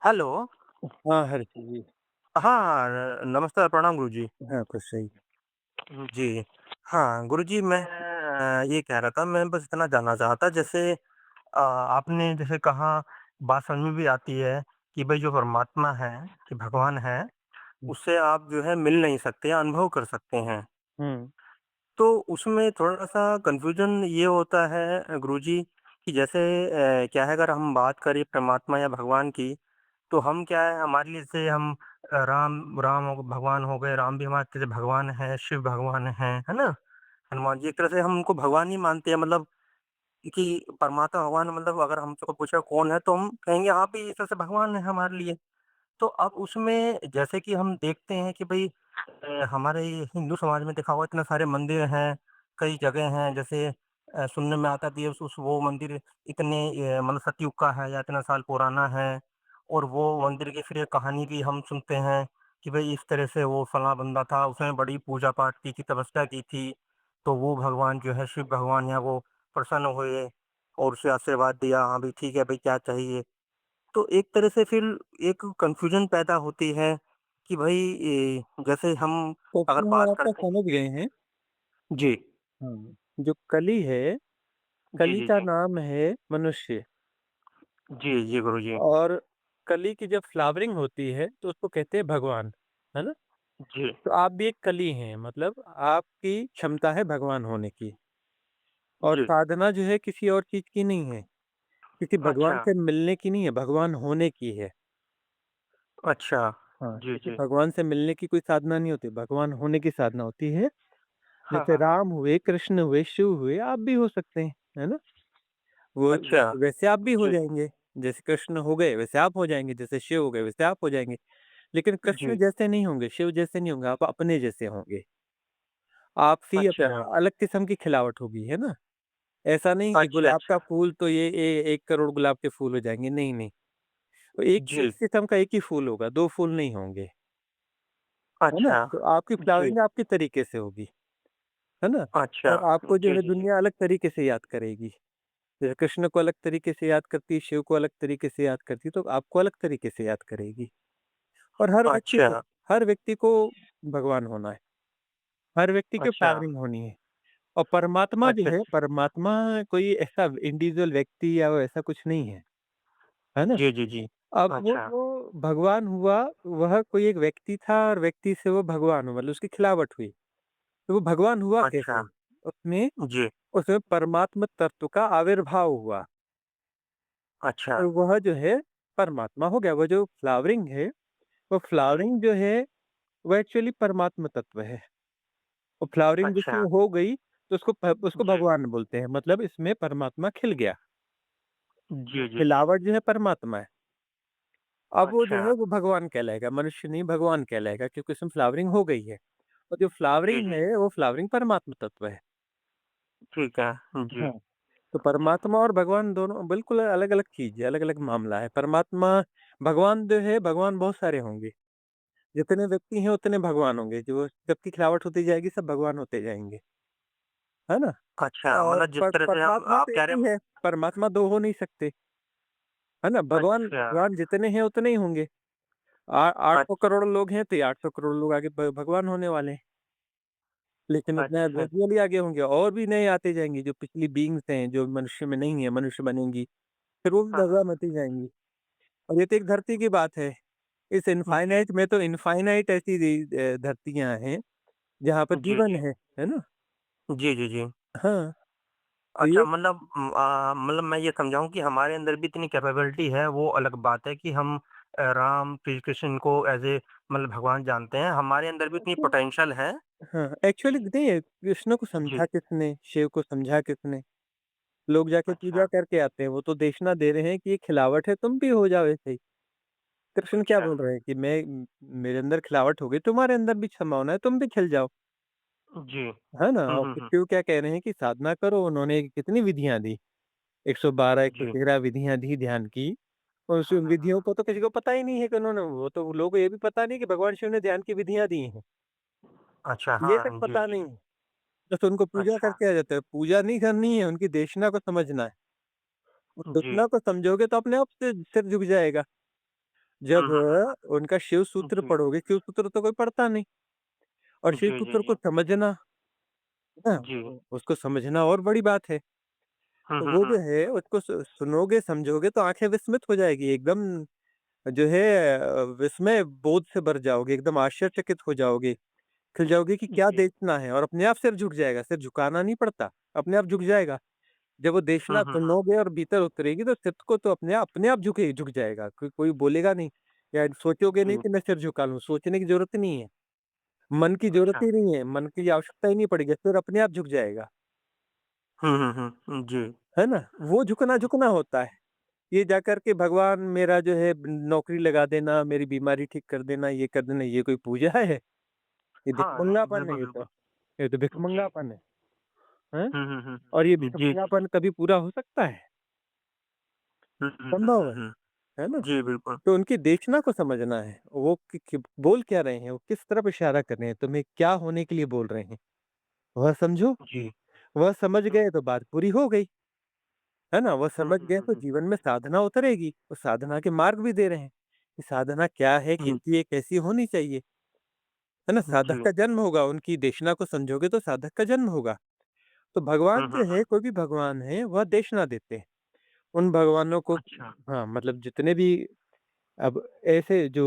Hello. हाँ, हर चीज़। हाँ, नमस्कार, प्रणाम गुरुजी। हाँ, खुश रहिए। जी। हाँ, गुरुजी मैं ये कह रहा था मैं बस इतना जानना चाहा था जैसे आपने जैसे कहा बात समझ में भी आती है कि भई जो परमात्मा है, कि भगवान है, हुँ, उससे आप जो है मिल नहीं सकते, अनुभव कर सकते हैं। हुँ, तो उसमें थोड़ा-सा कन्फ्यूज़न ये होता है गुरुजी कि जैसे क्या है अगर हम बात करें परमात्मा या भगवान की, तो हम क्या है हमारे लिए जैसे हम राम राम हो भगवान हो गए, राम भी हमारे जैसे भगवान हैं, शिव भगवान हैं, है ना? हनुमान जी एक तरह से हम उनको भगवान ही मानते हैं मतलब कि परमात्मा भगवान मतलब अगर हमसे कोई पूछे कौन है तो हम कहेंगे आप ही एक तरह से भगवान हैं हमारे लिए। तो अब उसमें जैसे कि हम देखते हैं कि भई हमारे ये हिंदू समाज में देखा होगा इतने सारे मंदिर हैं, कई जगह हैं जैसे सुनने में आता भी है उस वो मंदिर इतने मतलब सतयुग का है या इतना साल पुराना है और वो मंदिर की फिर एक कहानी भी हम सुनते हैं कि भई इस तरह से वो फलाँ बंदा था, उसने बड़ी पूजा-पाठ की थी, तपस्या की थी, तो वो भगवान जो है शिव भगवान है वो प्रसन्न हुए और उसे आशीर्वाद दिया, हाँ, भई ठीक है भई क्या चाहिए? तो एक तरह से फिर एक कन्फ्यूज़न पैदा होती है कि भई जैसे हम तो अगर फिर हम बात आपका करते समझ गए हैं। जी। हाँ, जो कली है, जी, कली जी, का जी। नाम है मनुष्य। जी, जी, गुरुजी। और कली की जब फ्लावरिंग होती है, तो उसको कहते हैं भगवान, है ना? जी, तो आप भी एक कली हैं, मतलब आपकी क्षमता है भगवान होने की। और जी। साधना जो है किसी और चीज़ की नहीं है, क्योंकि भगवान अच्छा, से मिलने की नहीं है, भगवान होने की है। अच्छा। हाँ, जी, क्योंकि जी। भगवान से मिलने की कोई साधना नहीं होती, भगवान होने की साधना होती है। हाँ, जैसे हाँ। राम हुए, कृष्ण हुए, शिव हुए, आप भी हो सकते हैं, है ना? वो अच्छा। वैसे आप भी हो जी, जाएँगे, जैसे कृष्ण हो गए वैसे आप हो जाएँगे, जैसे शिव हो गए वैसे आप हो जाएँगे। लेकिन कृष्ण जी। जैसे नहीं होंगे, शिव जैसे नहीं होंगे, आप अपने जैसे होंगे। आपसी अच्छा, अलग किस्म की खिलावट होगी, है ना? ऐसा नहीं कि अच्छा, गुलाब का अच्छा। फूल तो ये 1 करोड़ गुलाब के फूल हो जाएँगे, नहीं, नहीं। तो एक जी। एक किस्म का 1 ही फूल होगा, 2 फूल नहीं होंगे, है ना? अच्छा। तो आपकी जी। फ्लावरिंग आपके तरीके से होगी, है ना? अच्छा। और आपको जो जी, है जी, जी। दुनिया अलग तरीके से याद करेगी। जैसे कृष्ण को अलग तरीके से याद करती है, शिव को अलग तरीके से याद करती है, तो आपको अलग तरीके से याद करेगी। और अच्छा, हर व्यक्ति को भगवान होना है, हर व्यक्ति की अच्छा। पावरिंग होनी है। और परमात्मा जो अच्छा, है, अच्छा। परमात्मा कोई ऐसा इंडिविजुअल व्यक्ति या वो ऐसा कुछ नहीं है ना? जी, जी, जी। अब वो अच्छा, जो भगवान हुआ, वह कोई एक व्यक्ति था और व्यक्ति से वो भगवान हुआ, मतलब उसकी खिलावट हुई। तो वो भगवान हुआ अच्छा। कैसे? उसमें जी। उसमें परमात्म तत्व का आविर्भाव हुआ अच्छा, और वह जो है परमात्मा हो गया। वो जो फ्लावरिंग है, वो जी। फ्लावरिंग जो है वो एक्चुअली परमात्म तत्व है। और फ्लावरिंग जिसमें अच्छा। हो गई तो उसको जी। भगवान बोलते हैं, मतलब इसमें परमात्मा खिल गया। जी, जी, जी। खिलावट जो है परमात्मा है। अब वो जो अच्छा। है वो भगवान कहलाएगा, मनुष्य नहीं भगवान कहलाएगा, क्योंकि उसमें फ्लावरिंग हो गई है। और जो जी, फ्लावरिंग जी। है वो फ्लावरिंग परमात्म तत्व है। ठीक है। जी। हाँ। तो परमात्मा और भगवान दोनों बिल्कुल अलग-अलग चीज़ है, अलग-अलग मामला है। परमात्मा भगवान जो है, भगवान बहुत सारे होंगे। जितने व्यक्ति हैं उतने भगवान होंगे, जो सबकी खिलावट होती जाएगी सब भगवान होते जाएँगे, है ना? अच्छा, और मतलब जिस तरह से हम परमात्मा आप तो एक कह रहे ही हैं है, परमात्मा 2 हो नहीं सकते, है ना? अच्छा, भगवान जितने हैं उतने ही होंगे। 800 अच्छ करोड़ लोग हैं, तो ये 800 करोड़ लोग आगे भगवान होने वाले हैं। लेकिन उतना अच्छा, ग्रेजुअली आगे होंगे और भी नए आते जाएँगे, जो पिछली बीइंग्स हैं, जो मनुष्य में नहीं है, मनुष्य बनेंगी, फिर वो भी हाँ, हाँ। भगवान होती जाएँगी। और ये तो एक धरती की बात है। इस जी, इनफ़ाइनाइट में तो इनफ़ाइनाइट ऐसी धरतियाँ हैं, जहाँ पर जी, जीवन जी। है ना? जी, जी, जी। हाँ, तो अच्छा ये मतलब मतलब मैं ये समझाऊँ कि हमारे अंदर भी इतनी कैपेबिलिटी है, वो अलग बात है कि हम राम, श्री कृष्ण को ऐज़ ए मतलब भगवान जानते हैं, हमारे अंदर भी उतनी पोटेंशियल है हाँ, एक्चुअली नहीं है, कृष्ण को जी, समझा किसने, शिव को समझा किसने? लोग जाके पूजा अच्छा, करके आते हैं, वो तो देशना दे रहे हैं कि ये खिलावट है, तुम भी हो जाओ ऐसे ही। कृष्ण क्या अच्छा, बोल रहे हैं कि मेरे अंदर खिलावट हो गई, तुम्हारे अंदर भी संभावना है, तुम भी खिल जाओ, जी। है ना? हुँ, और हुँ, फिर हुँ। शिव क्या कह रहे हैं कि साधना करो, उन्होंने कितनी विधियाँ दी, 112, जी। 113 विधियाँ दी ध्यान की। और उस हाँ, हाँ, हाँ, विधियों हाँ। को तो किसी को पता ही नहीं है कि उन्होंने, वो तो लोगों को ये भी पता नहीं कि भगवान शिव ने ध्यान की विधियाँ दी हैं, अच्छा, ये तक हाँ, जी, पता जी। नहीं है। बस उनको पूजा अच्छा, करके आ जाते हैं, पूजा नहीं करनी है, उनकी देशना को समझना है। जी, देशना को समझोगे तो अपने आप से सिर झुक जाएगा। जब हुँ, हुँ, हुँ। उनका शिव सूत्र जी। पढ़ोगे, शिव सूत्र तो कोई पढ़ता नहीं और शिव जी, जी, सूत्र को जी। समझना, है ना? जी। उसको समझना और बड़ी बात है। हुँ, तो हुँ, वो जो हुँ। है उसको सुनोगे, समझोगे तो आँखें विस्मित हो जाएगी एकदम जो है विस्मय बोध से भर जाओगे, एकदम आश्चर्यचकित हो जाओगे, खिल जाओगे कि क्या जी। देखना है और अपने आप सिर झुक जाएगा, सिर झुकाना नहीं पड़ता, अपने आप झुक जाएगा। जब वो हुँ, देशना हुँ, हुँ। सुनोगे और भीतर उतरेगी तो सिर को तो अपने आप झुक जाएगा, कोई बोलेगा नहीं या सोचोगे नहीं जी। कि मैं सिर झुका लूँ, सोचने की ज़रूरत ही नहीं है, मन की ज़रूरत अच्छा। ही नहीं है, मन की आवश्यकता ही नहीं पड़ेगी, सिर अपने आप झुक जाएगा, हुँ, हुँ, हुँ। जी। है ना? वो झुकना होता है। ये जाकर के भगवान मेरा जो है नौकरी लगा देना, मेरी बीमारी ठीक कर देना, ये कर देना, ये कोई पूजा है? ये हाँ, नहीं, भिखमंगापन है बिल्कुल, ये तो। बिल्कुल। ये तो जी। भिखमंगापन हैं? हुँ, हुँ, हुँ, और ये हुँ। जी, जी, जी। भिखमंगापन कभी पूरा हो सकता है? हुँ, हुँ, हुँ, संभव हुँ, हुँ। है ना? जी, बिल्कुल। तो उनकी देशना को समझना है। वो कि बोल क्या रहे हैं? वो किस तरफ इशारा कर रहे हैं? तुम्हें क्या होने के लिए बोल रहे हैं? वह समझो, जी। वह समझ हुँ, गए तो बात पूरी हो गई, है ना? वह हुँ, समझ हुँ, गए हुँ, तो हुँ। जीवन में साधना उतरेगी। वो साधना के मार्ग भी दे रहे हैं, कि साधना क्या है? हुँ, किसलिए कैसी होनी चाहिए? है ना? साधक जी। का जन्म होगा, उनकी देशना को समझोगे तो साधक का जन्म होगा। तो हुँ, भगवान हुँ, जो है, हुँ। कोई भी भगवान है, वह देशना देते हैं। उन भगवानों को अच्छा। हाँ, मतलब जितने भी अब ऐसे जो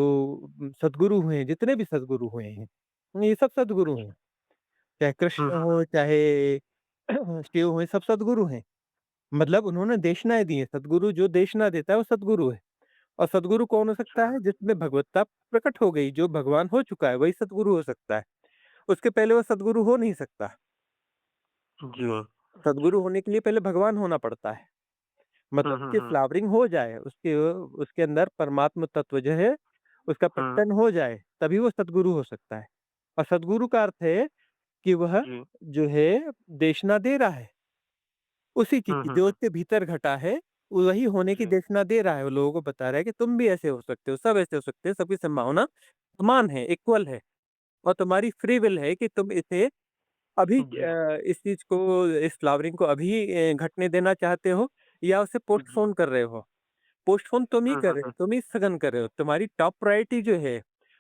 सद्गुरु हुए हैं, जितने भी सद्गुरु हुए हैं, ये सब सद्गुरु अच्छा। हैं। चाहे हुँ, कृष्ण हुँ, हो, हुँ। चाहे शिव हो, ये सब सद्गुरु हैं। मतलब उन्होंने देशनाएँ दी हैं। सद्गुरु जो देशना देता है, वो सद्गुरु है। और सद्गुरु कौन हो सकता अच्छा। है? जिसमें भगवत्ता प्रकट हो गई, जो भगवान हो चुका है, वही सद्गुरु हो सकता है। उसके पहले वो सद्गुरु हो नहीं सकता। जी। सद्गुरु होने के लिए पहले भगवान होना पड़ता है। हुँ, मतलब हुँ, उसकी हुँ। फ्लावरिंग हो जाए, उसके उसके अंदर परमात्म तत्व जो है, उसका हुँ। प्रकटन हो जाए, तभी वो सद्गुरु हो सकता है। और सद्गुरु का अर्थ है कि वह जी। जो है देशना दे रहा है, उसी चीज़ हुँ, की हुँ, जो हुँ। उसके भीतर घटा है, वही होने की जी। देशना दे रहा है। वो लोगों को बता रहा है कि तुम भी ऐसे हो सकते हो, सब ऐसे हो सकते हैं, सबकी संभावना समान है, इक्वल है और तुम्हारी फ्री विल है कि तुम इसे अभी जी। इस चीज़ को, इस फ्लावरिंग को अभी घटने देना चाहते हो या उसे जी। पोस्टपोन कर रहे हो। पोस्टपोन तुम ही हुँ, कर हुँ, रहे हो, हुँ। तुम ही स्थगन कर रहे हो। तुम्हारी टॉप प्रायोरिटी जो है,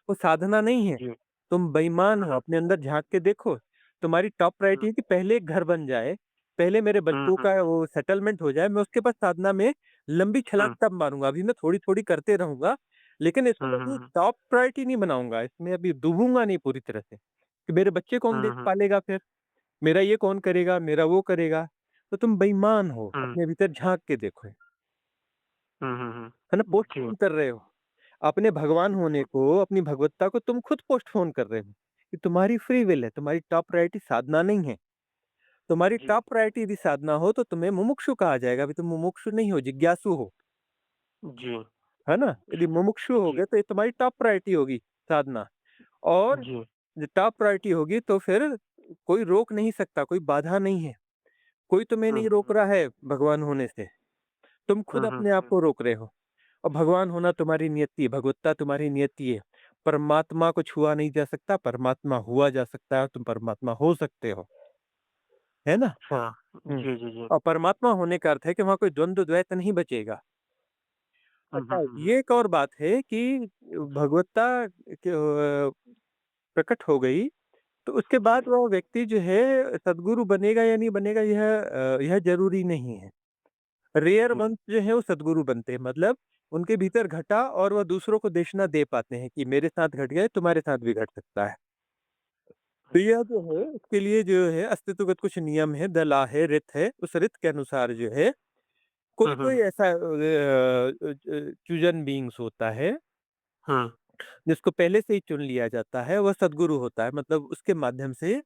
वो साधना नहीं है। जी। तुम बेईमान हो, हुँ, अपने अंदर झाँक के देखो। तुम्हारी टॉप हुँ। प्रायोरिटी है कि पहले एक घर बन जाए, पहले मेरे हुँ, बच्चों हुँ, का हुँ। वो सेटलमेंट हो जाए, मैं उसके बाद साधना में लंबी छलाँग हुँ। तब मारूँगा। अभी मैं थोड़ी-थोड़ी करते रहूँगा, लेकिन इसको हुँ, हुँ, अभी हुँ। टॉप प्रायोरिटी नहीं बनाऊँगा। इसमें अभी डूबूँगा नहीं पूरी तरह से, कि मेरे बच्चे कौन हुँ, देख हुँ। पालेगा फिर? मेरा ये कौन करेगा? मेरा वो करेगा? तो तुम बेईमान हो, हुँ। अपने भीतर झाँक के देखो। हुँ, हुँ, हुँ। है ना? जी। पोस्टपोन कर रहे हो। अपने भगवान होने अच्छा। को, अपनी भगवत्ता को तुम खुद पोस्टपोन कर रहे हो। ये तुम्हारी फ्री विल है, तुम्हारी टॉप प्रायोरिटी साधना नहीं है। तुम्हारी जी। टॉप प्रायोरिटी यदि साधना हो तो तुम्हें मुमुक्षु कहा जाएगा, अभी तुम मुमुक्षु नहीं हो, जिज्ञासु हो। जी। है ना? यदि मुमुक्षु हो जी। गए तो ये तुम्हारी टॉप प्रायोरिटी होगी साधना और जी। जो टॉप प्रायोरिटी होगी तो फिर कोई रोक नहीं सकता, कोई बाधा नहीं है। कोई तुम्हें हुँ, नहीं हुँ, रोक हुँ। रहा है भगवान होने से। तुम खुद हुँ, हुँ, अपने आप हुँ। को रोक रहे हो। और भगवान होना तुम्हारी नियति है, भगवत्ता तुम्हारी नियति है। परमात्मा को छुआ नहीं जा सकता, परमात्मा हुआ जा सकता है और तुम परमात्मा हो सकते हो। है ना? अच्छा। हुँ। जी, जी, जी। और परमात्मा होने का अर्थ है कि वहाँ कोई द्वंद द्वैत नहीं बचेगा। हुँ, हुँ, अच्छा, हुँ, हुँ। ये एक और बात है कि भगवत्ता प्रकट हो गई, तो उसके बाद जी। वो व्यक्ति जो है सद्गुरु बनेगा या नहीं बनेगा यह ज़रूरी नहीं है। रेयर जी। वन्स जो है वो सद्गुरु बनते हैं मतलब उनके भीतर घटा और वह दूसरों को देशना दे पाते हैं कि मेरे साथ घट गया है, तुम्हारे साथ भी घट सकता है। तो यह अच्छा। जो है ओके। उसके लिए जो है अस्तित्वगत कुछ नियम है, दला है, रित है, उस रित के अनुसार जो है हुँ, हुँ, कोई-कोई हुँ। ऐसा चूज़न बीइंग्स होता है हुँ। जिसको पहले से ही चुन लिया जाता है, वह सद्गुरु होता है मतलब उसके माध्यम से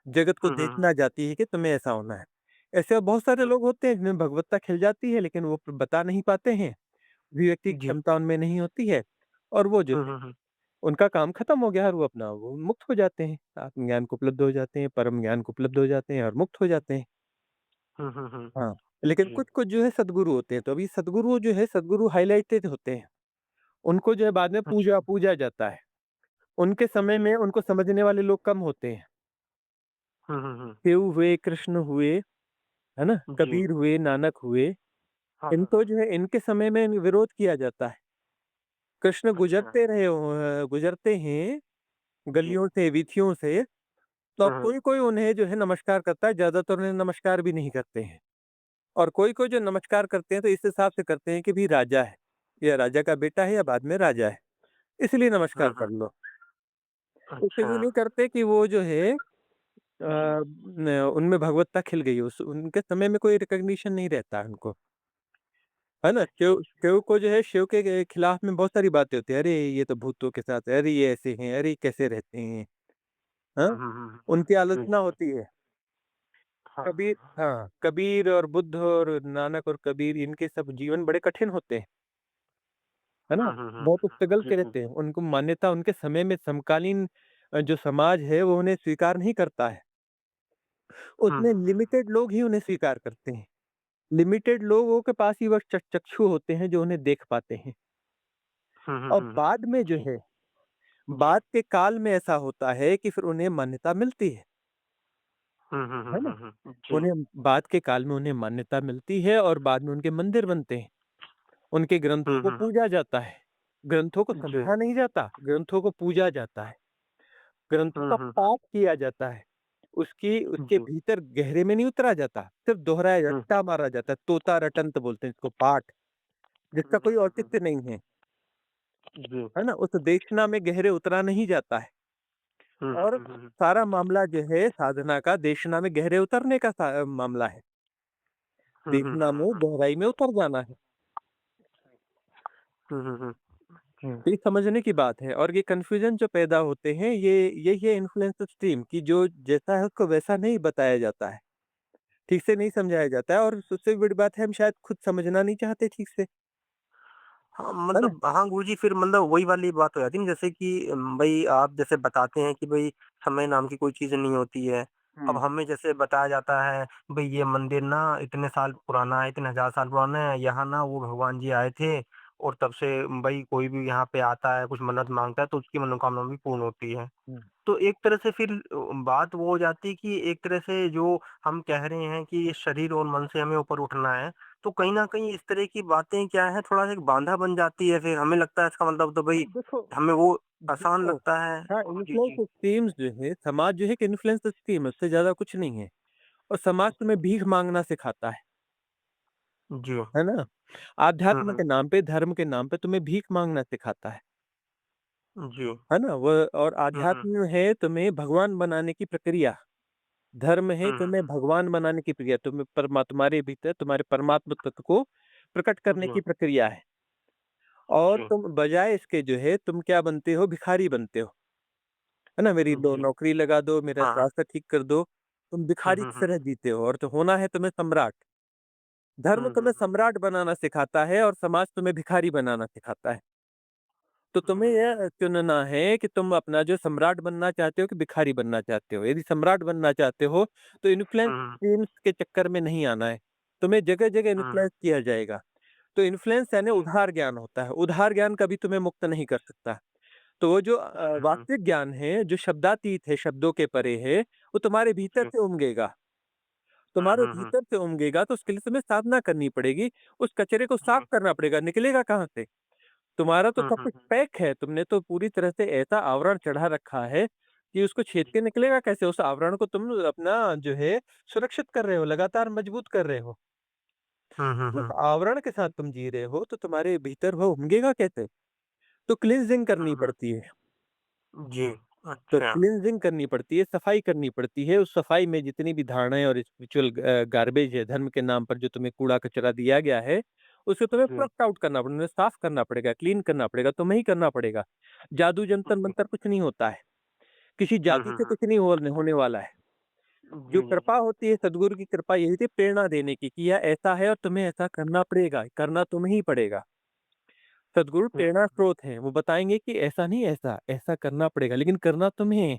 जगत को हुँ, हुँ, हुँ। देखना जाती है कि तुम्हें ऐसा होना है। ऐसे बहुत सारे हुँ। लोग होते हैं जिनमें भगवत्ता खिल जाती है लेकिन वो बता नहीं पाते हैं। अभिव्यक्ति की जी। क्षमता उनमें नहीं होती है और वो जो हुँ, है हुँ, हुँ। उनका काम खत्म हो गया और वो मुक्त हो जाते हैं, आत्मज्ञान को उपलब्ध हो जाते हैं, परम ज्ञान को उपलब्ध हो जाते हैं और मुक्त हो जाते हैं। हुँ, हुँ, हुँ। हाँ, लेकिन जी। कुछ-कुछ जो है सद्गुरु होते हैं, तो अभी सद्गुरु जो है सद्गुरु हाइलाइटेड होते हैं। उनको जो है बाद में पूजा अच्छा। पूजा जाता है। उनके समय में उनको समझने वाले लोग कम होते हैं। हुँ, हुँ, हुँ। शिव हुए, कृष्ण हुए, है ना? जी। कबीर हुए, नानक हुए, हाँ, हाँ, इनको हाँ। जो है इनके समय में विरोध किया जाता है। कृष्ण अच्छा। गुज़रते हैं जी। गलियों से, वीथियों से, तो अब हुँ, हुँ। कोई-कोई उन्हें जो है नमस्कार करता है, ज़्यादातर उन्हें नमस्कार भी नहीं करते हैं। और कोई-कोई जो नमस्कार करते हैं, तो इस हिसाब से करते हैं कि भई राजा है, या राजा का बेटा है या बाद में राजा है, इसलिए हुँ, नमस्कार कर हुँ। लो। उससे अच्छा। ये नहीं करते कि वो जो है न उनमें भगवत्ता खिल गई है, उस उनके समय में कोई रिकॉग्निशन नहीं रहता है उनको, है ना? अच्छा, शिव अच्छा। शिव को जो है शिव के खिलाफ में बहुत सारी बातें होती हैं, अरे! ये तो भूतों के साथ है, अरे! ये ऐसे हैं, अरे! ये कैसे रहते हैं, हाँ? हुँ, हुँ, हुँ, हुँ। उनकी जी, आलोचना जी। होती है। हाँ, हाँ। कबीर और बुद्ध और नानक और कबीर इनके सब जीवन बड़े कठिन होते हैं, है ना? हुँ, हुँ, हुँ। बहुत स्ट्रगल जी, के जी। रहते हैं, उनको मान्यता उनके समय में समकालीन जो समाज है वो उन्हें स्वीकार नहीं करता है, हुँ। उसमें लिमिटेड लोग ही उन्हें स्वीकार करते हैं। लिमिटेड लोगों के पास ही बस चक्षु होते हैं जो उन्हें देख पाते हैं। हुँ, हुँ, और हुँ, हुँ। बाद में जो जी, है, जी। बाद के काल में ऐसा होता है कि फिर उन्हें मान्यता मिलती हुँ, हुँ, हुँ, है ना? हुँ, हुँ। जी। उन्हें बाद के काल में उन्हें मान्यता मिलती है और बाद में उनके मंदिर बनते हैं। उनके ग्रंथों हुँ, को हुँ। पूजा जाता है। ग्रंथों को जी। समझा नहीं जाता, ग्रंथों को पूजा जाता है। ग्रंथों हुँ, का हुँ। पाठ किया जाता है। उसके जी। भीतर गहरे में नहीं उतरा जाता, सिर्फ़ दोहराया हुँ। रट्टा मारा जाता है, तोता रटंत बोलते हैं इसको पाठ, हुँ, जिसका हुँ, कोई हुँ, हुँ। औचित्य नहीं जी। है ना? उस देशना में गहरे उतरा नहीं जाता है हुँ, हुँ, और हुँ, हुँ, हुँ। सारा मामला जो है साधना का देशना में गहरे उतरने का मामला है। हुँ, हुँ, देखना हुँ, में हुँ। गहराई में उतर जाना है। हुँ, हुँ, हुँ। जी। ये समझने की बात है और ये कन्फ्यूज़न जो पैदा होते हैं यही है इन्फ्लुएंस स्ट्रीम कि जो जैसा है उसको वैसा नहीं बताया जाता है। ठीक से नहीं समझाया जाता है और सबसे बड़ी बात है हम शायद खुद समझना नहीं चाहते ठीक से, हाँ, है ना? मतलब हाँ, गुरुजी फिर मतलब वही वाली बात हो जाती है ना जैसे कि भई आप जैसे बताते हैं कि भई समय नाम की कोई चीज़ नहीं होती है। अब हुँ, हमें जैसे बताया जाता है भई ये मंदिर ना इतने साल पुराना है, इतने हज़ार साल पुराना है, यहाँ ना वो भगवान जी आए थे और तब से भई कोई भी यहाँ पे आता है, कुछ मन्नत माँगता है तो उसकी मनोकामना भी पूर्ण होती है। हुँ। तो एक तरह से फिर बात वो हो जाती है कि एक तरह से जो हम कह रहे हैं कि ये शरीर और मन से हमें ऊपर उठना है, तो कहीं न कहीं इस तरह की बातें क्या है थोड़ा-सा एक बाँधा बन जाती है फिर हमें लगता है इसका मतलब तो भई देखो हमें वो आसान देखो लगता है। हाँ, जी, इन्फ्लुएंस जी। स्ट्रीम्स जो है समाज जो है एक इन्फ्लुएंस स्ट्रीम है, उससे ज़्यादा कुछ नहीं है और समाज तुम्हें भीख माँगना सिखाता जी। है ना? हुँ, आध्यात्म हुँ। के नाम पे, धर्म के नाम पे तुम्हें भीख माँगना सिखाता जी। है ना? वो और हुँ, हुँ। आध्यात्म है तुम्हें भगवान बनाने की प्रक्रिया, धर्म है हुँ, तुम्हें भगवान बनाने की प्रक्रिया, तुम्हें तुम्हारे भीतर तुम्हारे परमात्म तत्व को प्रकट हुँ। करने जी, की प्रक्रिया है और जी। तुम बजाय इसके जो है तुम क्या बनते हो भिखारी बनते हो, है ना? मेरी दो जी। नौकरी लगा दो, मेरा हाँ, हाँ। स्वास्थ्य ठीक कर दो, तुम हुँ, भिखारी हुँ, की हुँ। तरह जीते हो और तो होना है तुम्हें सम्राट। धर्म हुँ, हुँ, तुम्हें हुँ। सम्राट बनाना सिखाता है और समाज तुम्हें भिखारी बनाना सिखाता है। तो हुँ, तुम्हें हुँ, हुँ। यह चुनना है कि तुम अपना जो सम्राट बनना चाहते हो कि भिखारी बनना चाहते हो। यदि सम्राट बनना चाहते हो तो इन्फ्लुएंस हुँ, हुँ। स्ट्रीम्स के चक्कर में नहीं आना है। तुम्हें जगह-जगह हुँ, इन्फ्लुएंस किया जाएगा। तो इन्फ्लुएंस यानी जी। उधार ज्ञान होता है। उधार ज्ञान कभी तुम्हें मुक्त नहीं कर सकता। तो वो जो हुँ, हुँ। वास्तविक ज्ञान है, जो शब्दातीत है, शब्दों के परे है, वो तुम्हारे भीतर जी। से उमगेगा। हुँ, तुम्हारे हुँ, हुँ। भीतर से उमगेगा तो उसके लिए तुम्हें साधना करनी पड़ेगी। उस कचरे को साफ जी। करना पड़ेगा, निकलेगा कहाँ से? तुम्हारा तो हुँ, सब हुँ, कुछ हुँ। पैक है, तुमने तो पूरी तरह से ऐसा आवरण चढ़ा रखा है कि उसको छेद जी। के निकलेगा कैसे? उस आवरण को तुम अपना जो है सुरक्षित कर रहे हो, लगातार मजबूत कर रहे हो। हुँ, हुँ, उस हुँ। आवरण के साथ तुम जी रहे हो, तो तुम्हारे भीतर वो उमगेगा कैसे? तो क्लींजिंग हुँ, करनी हुँ। पड़ती है। जी। तो अच्छा। क्लींजिंग करनी पड़ती है, सफाई करनी पड़ती है। उस सफाई में जितनी भी धारणाएँ और स्पिरिचुअल गार्बेज है, धर्म के नाम पर जो तुम्हें कूड़ा-कचरा दिया गया है, उसे तुम्हें जी। फ्लश आउट करना पड़ेगा, उन्हें साफ करना पड़ेगा, क्लीन करना पड़ेगा, तुम्हें ही करना पड़ेगा। जादू, जी। जंतर-मंतर कुछ नहीं होता है। किसी हुँ, जादू हुँ, से हुँ। कुछ नहीं होने वाला है। जो जी, जी, कृपा जी। होती है सद्गुरु की कृपा यही थी प्रेरणा देने की कि यह ऐसा है और तुम्हें ऐसा करना पड़ेगा, करना तुम्हें ही पड़ेगा। सद्गुरु हुँ, प्रेरणा स्रोत हैं, वो बताएँगे कि ऐसा नहीं ऐसा, ऐसा करना पड़ेगा लेकिन करना तुम्हें है।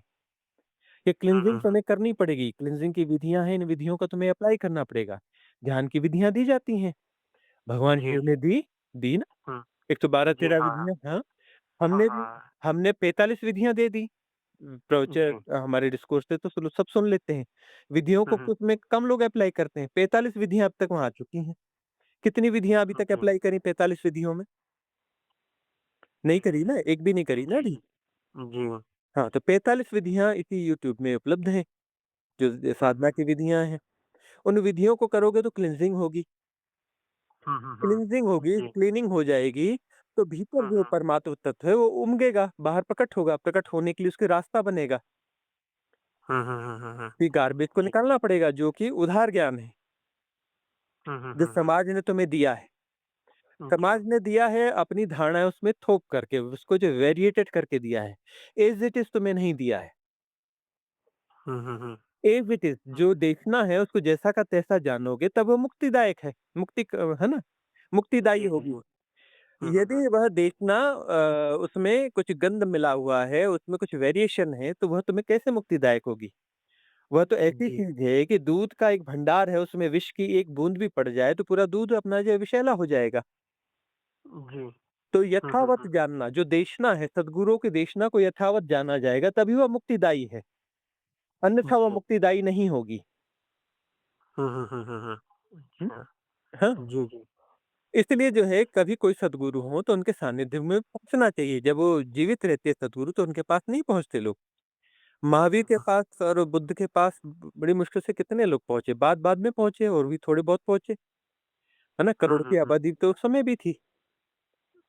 ये हुँ, क्लींजिंग हुँ, तुम्हें करनी पड़ेगी, क्लींजिंग की विधियाँ हैं, इन विधियों को तुम्हें अप्लाई करना पड़ेगा। ध्यान की विधियाँ दी जाती हैं, भगवान जी, शिव ने दी ना, हुँ, जी, 112-13 हाँ, हाँ। विधियाँ हाँ, हाँ, हमने भी हाँ। हमने 45 विधियाँ दे दी। प्रवचन जी। हमारे डिस्कोर्स से तो सब सुन लेते हैं। विधियों हुँ, को हुँ। कुछ में कम लोग अप्लाई करते हैं, 45 विधियाँ अब तक वहाँ आ चुकी हैं। कितनी विधियाँ अभी तक जी। अप्लाई करी 45 विधियों में? नहीं करी ना, एक भी नहीं करी ना जी, अभी। जी। हाँ, तो 45 विधियाँ इसी यूट्यूब में उपलब्ध हैं, जो हुँ, साधना हुँ। की विधियाँ हैं। उन विधियों को करोगे तो क्लींजिंग होगी। हुँ, हुँ, क्लींजिंग हुँ। होगी, जी। क्लीनिंग हो जाएगी, तो भीतर हुँ, जो हुँ। परमात्म तत्व है वो उमगेगा, बाहर प्रकट होगा, प्रकट होने के लिए उसके रास्ता बनेगा। हुँ, हुँ, हुँ, हुँ, हुँ। फिर गार्बेज को जी। निकालना पड़ेगा जो कि उधार ज्ञान है, हुँ, हुँ, जो हुँ, हुँ। समाज ने तुम्हें दिया है। जी। समाज ने दिया है अपनी धारणाएँ उसमें थोप करके, उसको जो वेरिएटेड करके दिया है। ऐज़ इट इज़ तुम्हें नहीं दिया है। हुँ, हुँ, हुँ। ऐज़ इट इज़ जो देखना है उसको जैसा का तैसा जानोगे तब वो मुक्तिदायक है। है ना? मुक्तिदायी जी, जी, होगी। जी। हुँ, हुँ, हुँ। यदि वह देखना उसमें कुछ गंध मिला हुआ है, उसमें कुछ वेरिएशन है, तो वह तुम्हें कैसे मुक्तिदायक होगी? वह तो ऐसी जी, चीज़ है कि दूध का एक भंडार है, उसमें विष की एक बूँद भी पड़ जाए, तो पूरा दूध अपना जो है विषैला हो जाएगा। जी। तो हुँ, हुँ, यथावत हुँ। जानना, जो देशना है, सद्गुरुओं की देशना को यथावत जाना जाएगा, तभी वह मुक्तिदायी है, अन्यथा वह जी। मुक्तिदायी नहीं होगी। हुँ, हुँ, हुँ, हुँ, हुँ। हुँ, अच्छा। हाँ। जी, जी। इसलिए जो है कभी कोई सद्गुरु हो तो उनके सानिध्य में पहुँचना चाहिए। जब वो जीवित रहते हैं सद्गुरु तो उनके पास नहीं पहुँचते लोग। महावीर के पास और बुद्ध के पास बड़ी मुश्किल से कितने लोग पहुँचे, बाद-बाद में पहुँचे और भी थोड़े बहुत पहुँचे, है ना? हुँ, करोड़ हुँ, की हुँ। आबादी तो उस समय भी थी,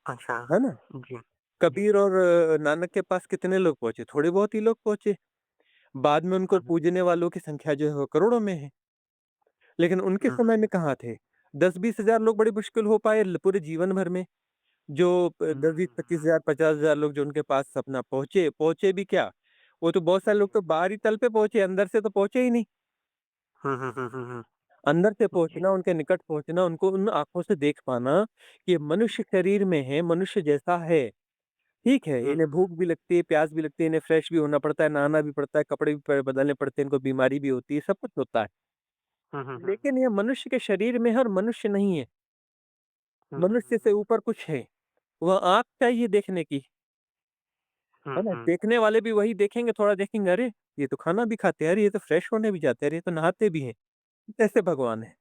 अच्छा। है ना? जी। जी। कबीर और नानक के पास कितने लोग पहुँचे, थोड़े बहुत ही लोग पहुँचे। बाद में उनको हुँ, हुँ। पूजने वालों की संख्या जो है वो करोड़ों में है। लेकिन उनके हुँ, समय में कहाँ थे? 10-20 हज़ार लोग बड़ी मुश्किल हो पाए पूरे जीवन भर में। जो हुँ, 10-20, हुँ, 25 हज़ार, 50 हज़ार लोग जो उनके पास अपना पहुँचे, पहुँचे भी क्या? वो तो बहुत सारे लोग तो बाहरी तल पे पहुँचे, अंदर से तो पहुँचे ही नहीं। हुँ, हुँ, हुँ, हुँ, हुँ। अंदर से जी। पहुँचना, उनके निकट पहुँचना, उनको उन आँखों से देख पाना कि ये मनुष्य शरीर में है, मनुष्य जैसा है। ठीक है, हुँ, इन्हें हुँ, भूख भी लगती है, प्यास भी लगती है, इन्हें फ्रेश भी होना पड़ता है, नहाना भी पड़ता है, कपड़े भी बदलने पड़ते हैं, इनको बीमारी भी होती है, सब कुछ होता है। हुँ, हुँ, हुँ, लेकिन ये मनुष्य के शरीर में है और मनुष्य नहीं है। हुँ, मनुष्य से ऊपर कुछ है। वह आँख चाहिए देखने की, हुँ, है ना? हुँ, देखने वाले भी वही देखेंगे, थोड़ा देखेंगे, अरे! ये तो खाना भी खाते हैं, अरे! ये तो फ्रेश होने भी जाते हैं, अरे! ये तो नहाते भी हैं। कैसे भगवान है?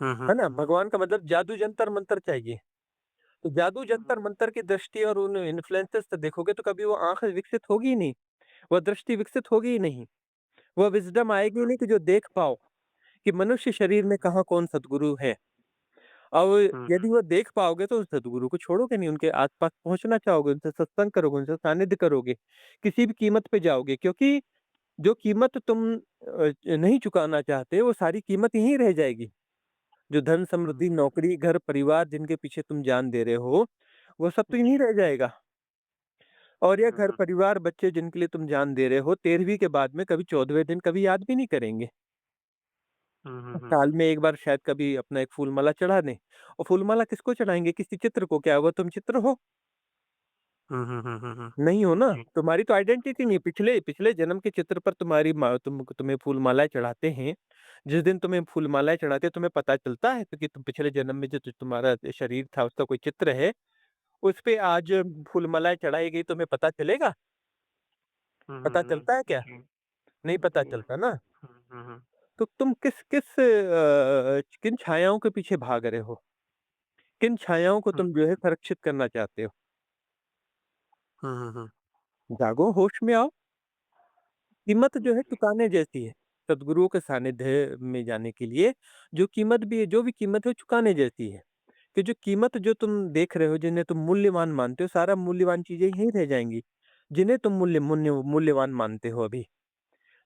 हुँ, हुँ, है ना? हुँ, भगवान का मतलब जादू जंतर मंतर चाहिए। तो जादू हुँ, जंतर मंतर की दृष्टि और उन इन्फ्लुएंसेस से देखोगे तो कभी वो आँख विकसित होगी ही नहीं, वह दृष्टि विकसित होगी ही नहीं। वह विज़डम आएगी ही नहीं कि जो देख पाओ कि मनुष्य शरीर में कहाँ कौन सद्गुरु है। अब हुँ, यदि वो देख पाओगे तो उस सद्गुरु को छोड़ोगे नहीं, उनके आस-पास पहुँचना चाहोगे, उनसे सत्संग करोगे, उनसे सानिध्य करोगे, किसी भी कीमत पे जाओगे क्योंकि जो कीमत तुम नहीं चुकाना चाहते, वो सारी कीमत यहीं रह जाएगी। जो धन, हुँ, समृद्धि, नौकरी, घर, परिवार जिनके पीछे तुम जान दे रहे हो, वो सब तो यहीं जी। रह जाएगा। और हुँ, ये हुँ, घर, हुँ, परिवार, बच्चे जिनके लिए तुम जान दे रहे हो, 13वीं के बाद में कभी 14वें दिन कभी याद भी नहीं करेंगे। हुँ, हुँ, हुँ, साल में एक बार शायद कभी अपना एक फूल-माला चढ़ा दें और फूल-माला किसको चढ़ाएँगे? किसी चित्र को, क्या वो तुम चित्र हो? हुँ, हुँ, हुँ, हुँ, हुँ, नहीं हो ना, जी। तुम्हारी तो आइडेंटिटी नहीं है, पिछले पिछले जन्म के चित्र पर तुम्हारी तुम्हें फूल-मालाएँ चढ़ाते हैं। जिस दिन तुम्हें फूल-मालाएँ चढ़ाते हैं, तुम्हें पता चलता है कि तुम पिछले जन्म में जो तुम्हारा शरीर था, उसका कोई चित्र है, उस पे आज फूल-मालाएँ चढ़ाई गई, तुम्हें पता चलेगा? हुँ, हुँ, पता हुँ, चलता है क्या? जी, नहीं पता जी। चलता ना। हुँ, हुँ, हुँ, तो तुम किन छायाओं के पीछे भाग रहे हो? किन छायाओं को हुँ, तुम जो है संरक्षित करना चाहते हो? हुँ, हुँ, हुँ, जागो, होश में आओ। कीमत जो है जी। चुकाने जैसी है। सद्गुरुओं के सानिध्य में जाने के लिए जो कीमत भी है, जो भी कीमत है वो चुकाने जैसी है। कि जो कीमत जो तुम देख रहे हो, जिन्हें तुम मूल्यवान मानते हो, सारा मूल्यवान चीज़ें यहीं रह जाएँगी। जिन्हें तुम मूल्यवान मानते हो अभी,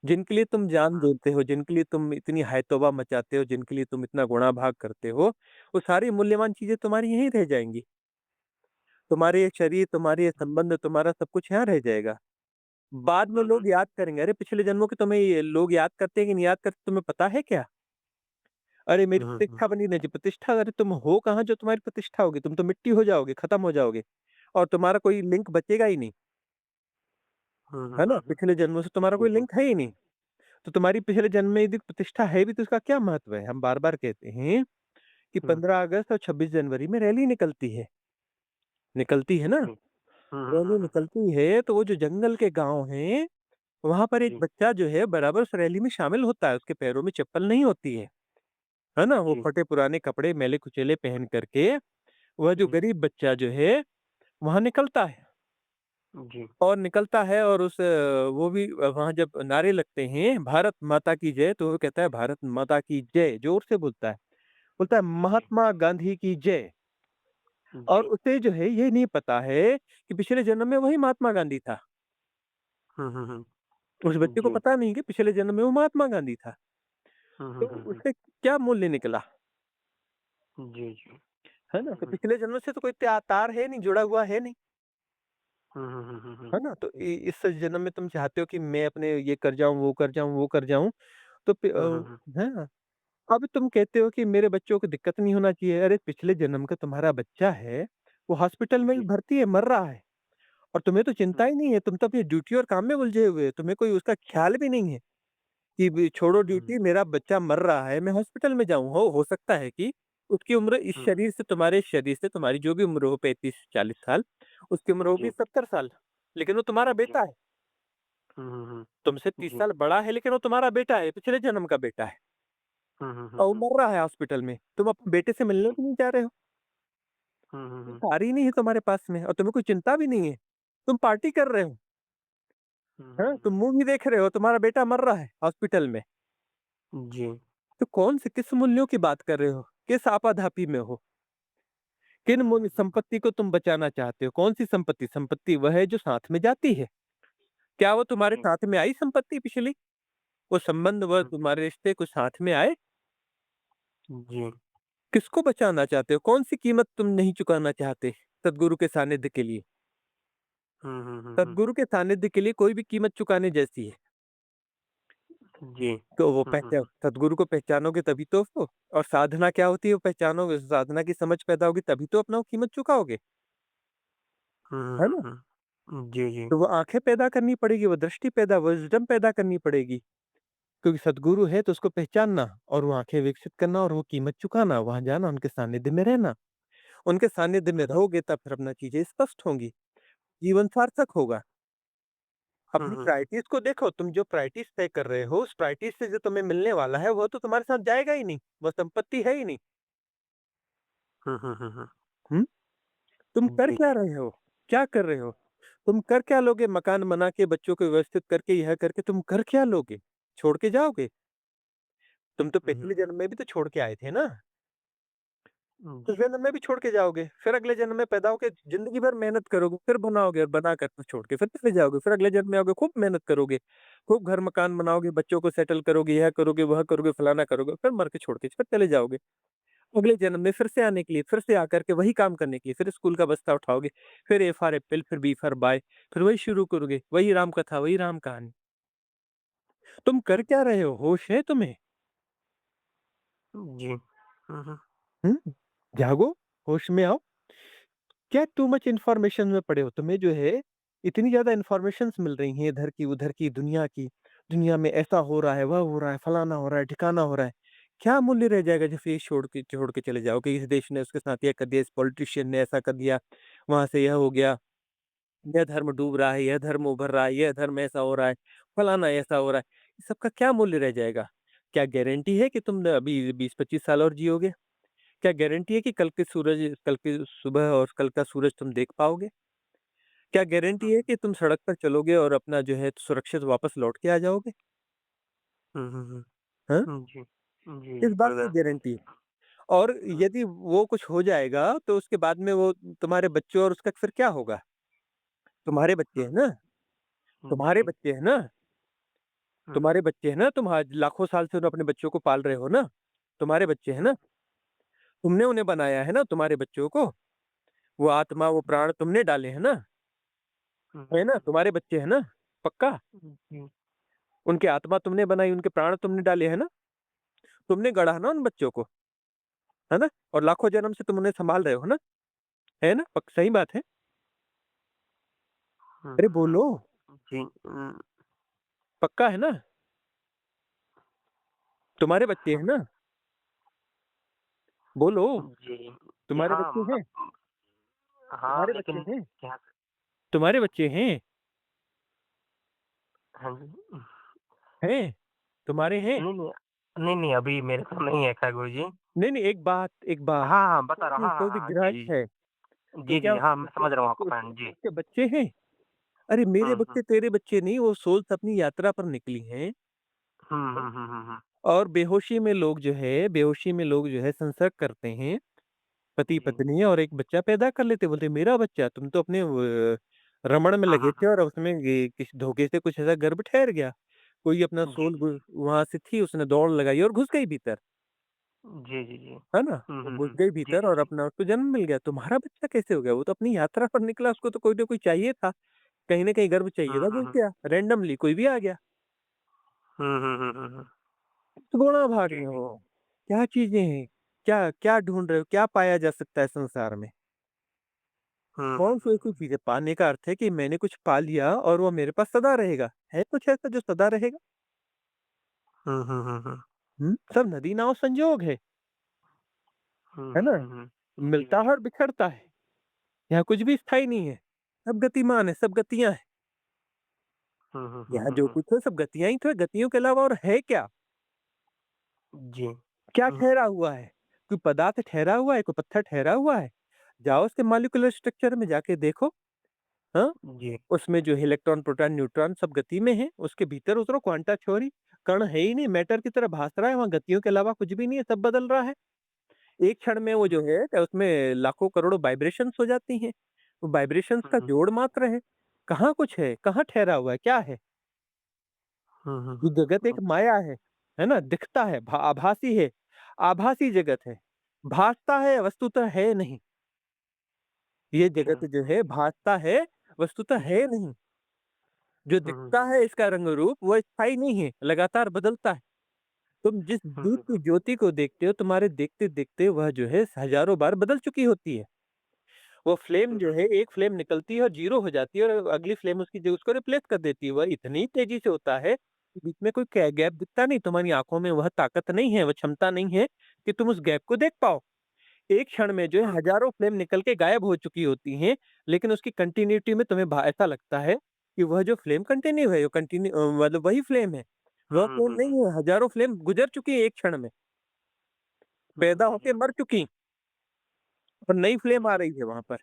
जिनके लिए तुम जान हुँ, देते हो, जिनके लिए तुम इतनी है-तौबा मचाते हो, जिनके लिए तुम इतना गुनाह-भाग करते हो, वो सारी मूल्यवान चीज़ें तुम्हारी यहीं रह जाएँगी। तुम्हारे ये शरीर, तुम्हारे ये संबंध, तुम्हारा सब कुछ यहाँ रह जाएगा। बाद में हुँ, हुँ, लोग याद करेंगे, अरे पिछले जन्मों के तुम्हें ये लोग याद करते हैं कि नहीं याद करते तुम्हें पता है क्या? अरे मेरी हुँ, हुँ, प्रतिष्ठा बनी नहीं थी, प्रतिष्ठा अरे तुम हो कहाँ जो तुम्हारी प्रतिष्ठा होगी? तुम तो मिट्टी हो जाओगे, खत्म हो जाओगे और तुम्हारा कोई लिंक बचेगा ही नहीं, हुँ, है हुँ, ना? हुँ, पिछले जन्मों से तुम्हारा जी, कोई जी। लिंक है ही नहीं। तो तुम्हारी पिछले जन्म में यदि प्रतिष्ठा है भी तो उसका क्या महत्व है? हम बार-बार कहते हैं कि हुँ, 15 अगस्त और 26 जनवरी में रैली निकलती है। निकलती है ना? जी। हुँ, हुँ, हुँ, रैली हुँ, निकलती है तो वो जो जंगल के गाँव हैं, वहाँ पर एक जी, बच्चा जो है बराबर उस रैली में शामिल होता है, उसके पैरों में चप्पल नहीं होती है ना? वो जी, फटे पुराने कपड़े मैले-कुचैले पहन कर के, वह जो जी। गरीब बच्चा जो है, वहाँ निकलता है। जी। और निकलता है और वो भी वहाँ जब नारे लगते हैं, भारत माता की जय, तो वो कहता है भारत माता की जय, ज़ोर से बोलता है जी। महात्मा गांधी की जय। और जी। उसे जो है ये नहीं पता है कि पिछले जन्म में वही महात्मा गांधी था। हुँ, हुँ, हुँ। उस बच्चे को जी। पता नहीं कि पिछले जन्म में वो महात्मा गांधी था। हुँ, तो हुँ, हुँ, हुँ। उससे क्या मूल्य निकला, जी, जी। है ना? हुँ, तो हुँ। पिछले जन्म से तो कोई तार है नहीं, जुड़ा हुआ है नहीं, हुँ, हुँ, हुँ, हुँ, हुँ। है ना? तो इस जन्म में तुम चाहते हो कि मैं अपने ये कर जाऊँ, वो कर जाऊँ, वो कर जाऊँ, तो हुँ, हुँ, हुँ। है ना? अब तुम कहते हो कि मेरे बच्चों को दिक्कत नहीं होना चाहिए। अरे पिछले जन्म का तुम्हारा बच्चा है, वो हॉस्पिटल में भी जी। भर्ती है, मर रहा है और तुम्हें तो चिंता हुँ, ही नहीं है। तुम तो अपनी ड्यूटी और काम में उलझे हुए हो। तुम्हें कोई उसका ख़्याल भी नहीं है कि ब छोड़ो हुँ, ड्यूटी, मेरा बच्चा मर रहा है, मैं हॉस्पिटल में जाऊँ। हो सकता है कि उसकी उम्र इस हुँ। शरीर से, तुम्हारे शरीर से, तुम्हारी जो भी उम्र हो, 35-40 साल, उसकी उम्र होगी जी। 70 साल, लेकिन वो तुम्हारा जी। बेटा है। हुँ, हुँ, हुँ। तुमसे 30 जी। साल बड़ा है, लेकिन वो तुम्हारा बेटा है, पिछले जन्म का बेटा है हुँ, हुँ, हुँ, और वो हुँ। मर रहा है हॉस्पिटल में। तुम अपने बेटे से मिलने जी। भी नहीं जा रहे हो। हुँ, हुँ, कोई हुँ। कार ही नहीं है तुम्हारे पास में और तुम्हें कोई चिंता भी नहीं है। तुम पार्टी कर रहे हो, हुँ, हुँ, हैं? हुँ। तुम मूवी देख रहे हो, तुम्हारा बेटा मर रहा है हॉस्पिटल में। जी। तो कौन से किस मूल्यों की बात कर रहे हो? किस आपाधापी में हो? किन हुँ, मूल्य हुँ, हुँ। संपत्ति को तुम बचाना चाहते हो? कौन-सी संपत्ति? संपत्ति वह है जो साथ में जाती है। क्या वो तुम्हारे जी। साथ में आई संपत्ति पिछली? वो संबंध, वह हुँ, तुम्हारे रिश्ते कुछ साथ में आए? जी। किसको बचाना चाहते हो? कौन-सी कीमत तुम नहीं चुकाना चाहते सद्गुरु के सानिध्य के लिए? हुँ, हुँ, हुँ, हुँ। सद्गुरु के सानिध्य के लिए कोई भी कीमत चुकाने जैसी है। जी। तो वो हुँ, हुँ, हुँ। सद्गुरु को पहचानोगे तभी तो वो, और साधना क्या होती है वो पहचानोगे, साधना की समझ पैदा होगी तभी तो अपना वो कीमत चुकाओगे, हुँ, हुँ, है हुँ, ना? हुँ। जी, जी। तो वो आँखें पैदा करनी पड़ेगी, वो दृष्टि पैदा, विज़डम पैदा करनी पड़ेगी, क्योंकि सद्गुरु है तो उसको पहचानना और वो आँखें विकसित करना और वो कीमत चुकाना, वहाँ जाना, उनके सानिध्य में रहना। उनके सानिध्य में रहोगे तब फिर अपना चीज़ें स्पष्ट होंगी, जीवन सार्थक होगा। हुँ, अपनी हुँ, हुँ। प्रायोरिटीज़ को देखो, तुम जो प्रायोरिटीज़ तय कर रहे हो, उस प्रायोरिटीज़ से जो तुम्हें मिलने वाला है, वो तो तुम्हारे साथ जाएगा ही नहीं, वो संपत्ति है ही नहीं। हुँ, हुँ, हुँ, हुँ। हुँ? तुम कर जी। क्या रहे हो? क्या कर रहे हो? तुम कर क्या लोगे? मकान बना के, बच्चों को व्यवस्थित करके, यह करके तुम कर क्या लोगे? छोड़ के जाओगे? तुम तो हुँ, हुँ। पिछले जन्म में भी तो छोड़ के आए थे ना? इस जी। जन्म में भी छोड़ के जाओगे, फिर अगले जन्म में पैदा होके ज़िंदगी भर मेहनत करोगे, फिर बनाओगे और बनाकर फिर छोड़ के फिर चले जाओगे, फिर अगले जन्म में आओगे, खूब मेहनत करोगे, खूब घर-मकान बनाओगे, बच्चों को सेटल करोगे, यह करोगे, वह करोगे, फलाना करोगे, फिर मर के छोड़ के फिर चले जाओगे। अगले जन्म में फिर से आने के लिए, फिर से आकर के वही काम करने के लिए, फिर स्कूल का बस्ता उठाओगे, फिर ए फॉर एप्पल, फिर बी फॉर बॉय, फिर वही शुरू करोगे, वही राम कथा, वही राम कहानी। तुम कर क्या रहे हो? होश है तुम्हें? जी। हुँ, हुँ। हुँ? जागो, होश में आओ। क्या टू मच इन्फॉर्मेशन में पड़े हो? तुम्हें जो है, इतनी ज़्यादा इन्फॉर्मेशंस मिल रही हैं इधर की, उधर की, दुनिया की। दुनिया में ऐसा हो रहा है, वह हो रहा है, फलाना हो रहा है, ठिकाना हो रहा है। क्या मूल्य रह जाएगा जब ये छोड़ के चले जाओगे? इस देश ने उसके साथ ये कर दिया, इस पॉलिटिशियन ने ऐसा कर दिया, वहाँ से यह हो गया, यह धर्म डूब रहा है, यह धर्म उभर रहा है, यह धर्म ऐसा हो रहा है, फलाना ऐसा हो रहा है। इस सब का क्या मूल्य रह जाएगा? क्या गारंटी है कि तुम अभी 20-25 साल और जियोगे? क्या गारंटी है कि कल की सुबह और कल का सूरज तुम देख पाओगे? क्या गारंटी है कि तुम सड़क पर चलोगे और अपना जो है सुरक्षित वापस लौट के आ जाओगे? हुँ, हुँ, हुँ। हाँ? हुँ, जी। जी, किस बात की बिल्कुल। गारंटी है? और हुँ, यदि वो कुछ हो जाएगा तो उसके बाद में वो तुम्हारे बच्चों और उसका फिर क्या होगा? तुम्हारे बच्चे हुँ, हैं ना? हुँ, तुम्हारे जी। बच्चे हैं ना? हुँ, तुम्हारे बच्चे हैं ना? तुम आज लाखों साल से अपने बच्चों को पाल रहे हो ना? तुम्हारे बच्चे हैं ना? तुमने उन्हें बनाया है ना, तुम्हारे बच्चों को? वो आत्मा, वो प्राण तुमने डाले हैं ना? हुँ, है हुँ, ना? तुम्हारे बच्चे हैं ना? पक्का? हुँ, जी। उनकी आत्मा तुमने बनाई, उनके प्राण तुमने डाले हैं ना? तुमने गढ़ा ना उन बच्चों को, है ना? और लाखों जन्म से तुम उन्हें सँभाल रहे हो ना? है ना? सही बात है। हुँ, अरे हुँ, बोलो, जी। पक्का है ना? तुम्हारे बच्चे हैं ना? बोलो, जी। तुम्हारे हाँ, बच्चे हैं? हाँ, तुम्हारे बच्चे लेकिन हैं? क्या तुम्हारे बच्चे हैं? हाँ जी। हैं? तुम्हारे हैं? नहीं, नहीं। नहीं, नहीं, अभी मेरे को नहीं है खैर गुरुजी। नहीं, नहीं, एक बात, हाँ, हाँ, बता रहा हूँ। हाँ, थोड़ी-सी हाँ, हाँ। जी, ग्रहज जी। है। तो जी, क्या जी। हाँ, मैं समझ रहा हूँ आपका उसके पॉइंट। जी। उसके बच्चे हैं? अरे मेरे हुँ, हुँ। बच्चे तेरे बच्चे नहीं, वो सोल्स अपनी यात्रा पर निकली हैं हुँ, हुँ, हुँ, हुँ, हुँ। और बेहोशी में लोग जो है संसर्ग करते हैं, जी। पति-पत्नी और एक बच्चा पैदा कर लेते हैं, बोलते हैं मेरा बच्चा, तुम तो अपने रमण में हाँ, लगे हाँ, थे और उसमें ये किसी धोखे से कुछ ऐसा गर्भ ठहर गया। कोई अपना हाँ। जी, सोल वहाँ से थी, उसने दौड़ लगाई और घुस गई भीतर, जी, जी, जी। है ना? हुँ, वो हुँ, घुस हुँ। गई जी, भीतर जी, और जी। अपना उसको जन्म मिल गया। तुम्हारा बच्चा कैसे हो गया? वो तो अपनी यात्रा पर निकला, उसको तो कोई ना कोई चाहिए था। कहीं न कहीं गर्भ चाहिए हुँ, था, हुँ, घुस हुँ। गया, रैंडमली कोई भी आ गया। हुँ, हुँ, हुँ, हुँ, हुँ। तो गुणा भाग जी, में जी। हो, क्या चीज़ें हैं? क्या क्या ढूँढ रहे हो? क्या पाया जा सकता है संसार में? हुँ, हुँ, कौन-सी ऐसी चीज़ है? पाने का अर्थ है कि मैंने कुछ पा लिया और वो मेरे पास सदा रहेगा। है कुछ ऐसा जो सदा रहेगा? हुँ, हुँ, हुँ, हुँ। सब नदी नाव संजोग हुँ, है हुँ, ना? हुँ, हुँ। जी, मिलता है जी। और बिखरता है। यहाँ कुछ भी स्थायी नहीं है। सब गतिमान है, सब गतियाँ हैं। हुँ, हुँ, हुँ, यहाँ हुँ, जो हुँ। कुछ है सब गतियाँ ही तो है, गतियों के अलावा और है क्या? जी। क्या हुँ, ठहरा हुआ है? कोई पदार्थ ठहरा हुआ है? कोई पत्थर ठहरा हुआ है? जाओ उसके मॉलिक्यूलर स्ट्रक्चर में जाके देखो, हाँ? जी। उसमें जो है इलेक्ट्रॉन, प्रोटॉन, न्यूट्रॉन सब गति में है, उसके भीतर उतरो क्वांटा थ्योरी, कण है ही नहीं, मैटर की तरह भास रहा है, वहाँ गतियों के अलावा कुछ भी नहीं है, सब बदल रहा है। एक क्षण में वो हुँ, जो है उसमें लाखों करोड़ों वाइब्रेशंस हो जाती हैं, वो वाइब्रेशंस हुँ, का हुँ। जोड़ मात्र है। कहाँ कुछ है? कहाँ ठहरा हुआ है? क्या है? हुँ, हुँ, ये हुँ। जगत एक अच्छा, माया है ना? दिखता है, आभासी है, आभासी जगत है, भासता है, वस्तुतः है नहीं। ये अच्छा। जगत जो है भासता है, वस्तुतः जी। है नहीं। जो हुँ, हुँ, दिखता हुँ। है इसका रंग रूप वो स्थायी नहीं है, लगातार बदलता है। तुम जिस हुँ, दूध हुँ, की हुँ। ज्योति को देखते हो, तुम्हारे देखते-देखते वह जो है हज़ारों बार बदल चुकी होती है। वो फ्लेम हुँ, जो हुँ, है हुँ। एक फ्लेम निकलती है और ज़ीरो हो जाती है और अगली फ्लेम उसकी जो उसको रिप्लेस कर देती है। वह इतनी तेज़ी से होता है कि बीच में कोई कै गैप दिखता नहीं, तुम्हारी आँखों में वह ताकत नहीं है, वह क्षमता नहीं है कि तुम उस गैप को देख पाओ। एक क्षण में जो है हुँ, हज़ारों फ्लेम निकल के गायब हो चुकी होती हैं, लेकिन उसकी कंटिन्यूटी में तुम्हें ऐसा लगता है कि वह जो फ्लेम कंटिन्यू है, वो मतलब वही फ्लेम है। वह हुँ, फ्लेम हुँ, हुँ। नहीं है, हज़ारों फ्लेम गुज़र चुकी है एक क्षण में, हुँ, पैदा हुँ, होके हुँ। मर चुकी और नई फ्लेम हुँ, आ हुँ। रही है वहाँ पर।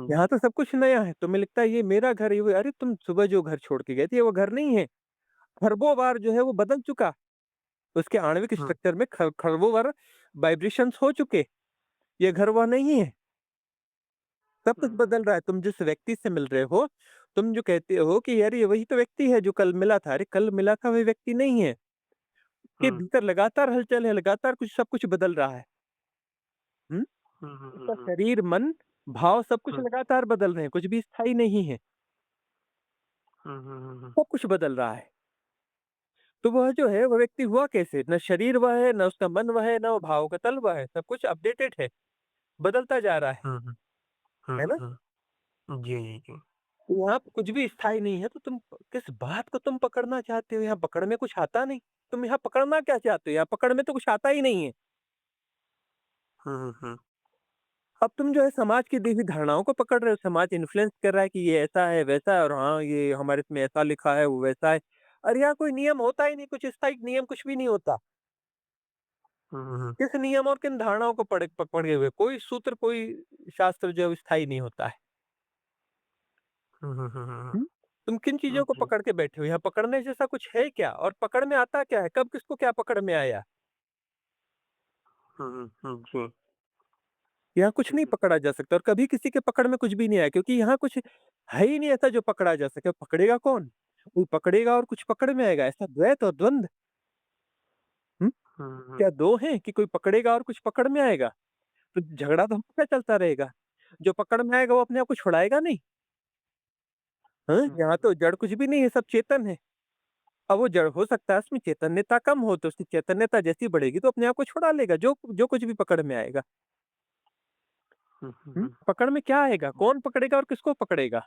यहाँ जी। तो सब कुछ नया है, तुम्हें लगता है ये मेरा घर है, ये वो अरे तुम सुबह जो घर छोड़ के गए थे, वो घर नहीं है। खरबों बार जो है वो बदल चुका, उसके आणविक हुँ, स्ट्रक्चर में खरबों बार वाइब्रेशंस हो चुके, ये घर वह नहीं है। सब हुँ, कुछ हुँ, बदल रहा है, तुम जिस व्यक्ति से मिल रहे हो, तुम जो कहते हो कि यार ये वही तो व्यक्ति है जो कल मिला था, अरे कल मिला था वही व्यक्ति नहीं है। के हुँ, भीतर लगातार हलचल है, लगातार कुछ सब कुछ बदल रहा है। हुँ? हुँ, हुँ, हुँ, उसका हुँ, शरीर, मन, भाव सब कुछ हुँ, लगातार बदल रहे हैं, कुछ भी स्थायी नहीं है, हुँ, हुँ, हुँ, हुँ। सब कुछ बदल रहा है। तो वह जो है वो व्यक्ति हुआ कैसे? ना शरीर वह है, ना उसका मन वह है, ना वो भाव का तल वह है, सब कुछ अपडेटेड है, बदलता जा रहा हुँ, हुँ, हुँ, है हुँ, ना? हुँ। जी, जी, जी। तो यहाँ पे कुछ भी स्थायी नहीं है, तो तुम किस बात को तुम पकड़ना चाहते हो? यहाँ पकड़ में कुछ आता नहीं। तुम यहाँ पकड़ना क्या चाहते हो? यहाँ पकड़ में तो कुछ आता ही नहीं है। हुँ, हुँ, हुँ। अब तुम जो है समाज की दी हुई धारणाओं को पकड़ रहे हो, समाज इन्फ्लुएंस कर रहा है कि ये ऐसा है, वैसा है और हाँ, ये हमारे इसमें ऐसा लिखा है, वो वैसा है। अरे यहाँ कोई नियम होता ही नहीं, कुछ स्थायी नियम कुछ भी नहीं होता। हुँ, हुँ, हुँ। किस नियम और किन धारणाओं को पकड़े हुए कोई सूत्र, कोई शास्त्र जो है वो स्थायी नहीं होता है। हुँ, हुँ, हुँ, हुँ, हुँ? तुम किन हुँ। चीज़ों को जी। पकड़ के बैठे हो? यहाँ पकड़ने जैसा कुछ है क्या? और पकड़ में आता क्या है? कब किसको क्या पकड़ में आया? हुँ, हुँ, हुँ। जी। यहाँ कुछ हुँ, नहीं हुँ, पकड़ा जा सकता और कभी किसी के पकड़ में कुछ भी नहीं आया क्योंकि यहाँ कुछ है ही नहीं ऐसा जो पकड़ा जा सके। पकड़ेगा कौन? कोई पकड़ेगा और कुछ पकड़ में आएगा, ऐसा द्वैत और द्वंद हुँ? हुँ, हुँ, क्या 2 हैं कि कोई पकड़ेगा और कुछ पकड़ में आएगा? तो झगड़ा तो हमेशा चलता रहेगा। जो पकड़ में आएगा वो अपने आप को छुड़ाएगा नहीं। हाँ? हुँ, यहाँ तो जड़ कुछ भी नहीं है, सब चेतन है। अब वो जड़ हो सकता है उसमें चैतन्यता कम हो तो उसकी चैतन्यता जैसी बढ़ेगी तो अपने आप को छुड़ा लेगा, जो जो कुछ भी पकड़ में आएगा। हुँ, हुँ, हुँ? हुँ, पकड़ में क्या आएगा? कौन पकड़ेगा और किसको पकड़ेगा?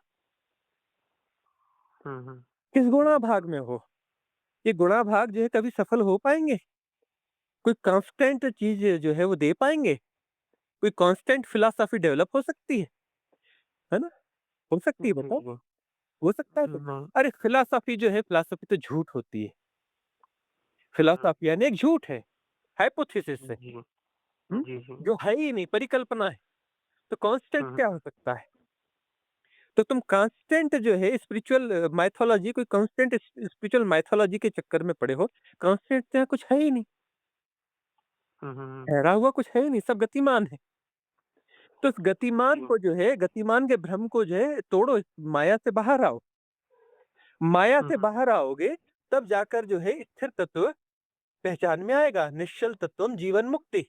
हुँ, हुँ। किस गुणा भाग में हो? ये गुणा भाग जो है कभी सफल हो पाएँगे? कोई कांस्टेंट चीज़ जो है वो दे पाएँगे? कोई कांस्टेंट फिलॉसफी डेवलप हो सकती है ना? हो सकती है जी, बताओ? जी। हो सकता है कुछ? नहीं। अरे फिलॉसफी जो है फिलॉसफी तो झूठ होती है। हुँ, फिलॉसफी यानी एक झूठ है, हाइपोथेसिस है। जी। हुँ? जी, जी। जो है ही नहीं, परिकल्पना है। तो कांस्टेंट हुँ, हुँ, क्या हो सकता है? तो तुम कांस्टेंट जो है स्पिरिचुअल माइथोलॉजी कोई कांस्टेंट स्पिरिचुअल माइथोलॉजी के चक्कर में पड़े हो। कांस्टेंट तो यहाँ कुछ है ही नहीं, हुँ, हुँ, हुँ। ठहरा हुआ कुछ है ही नहीं, सब गतिमान है। तो इस गतिमान जी। को जो है गतिमान के भ्रम को जो है तोड़ो, माया से बाहर आओ। माया हुँ, से हुँ, बाहर आओगे तब जाकर जो है स्थिर तत्व पहचान में आएगा, निश्चल तत्वम जीवन मुक्ति।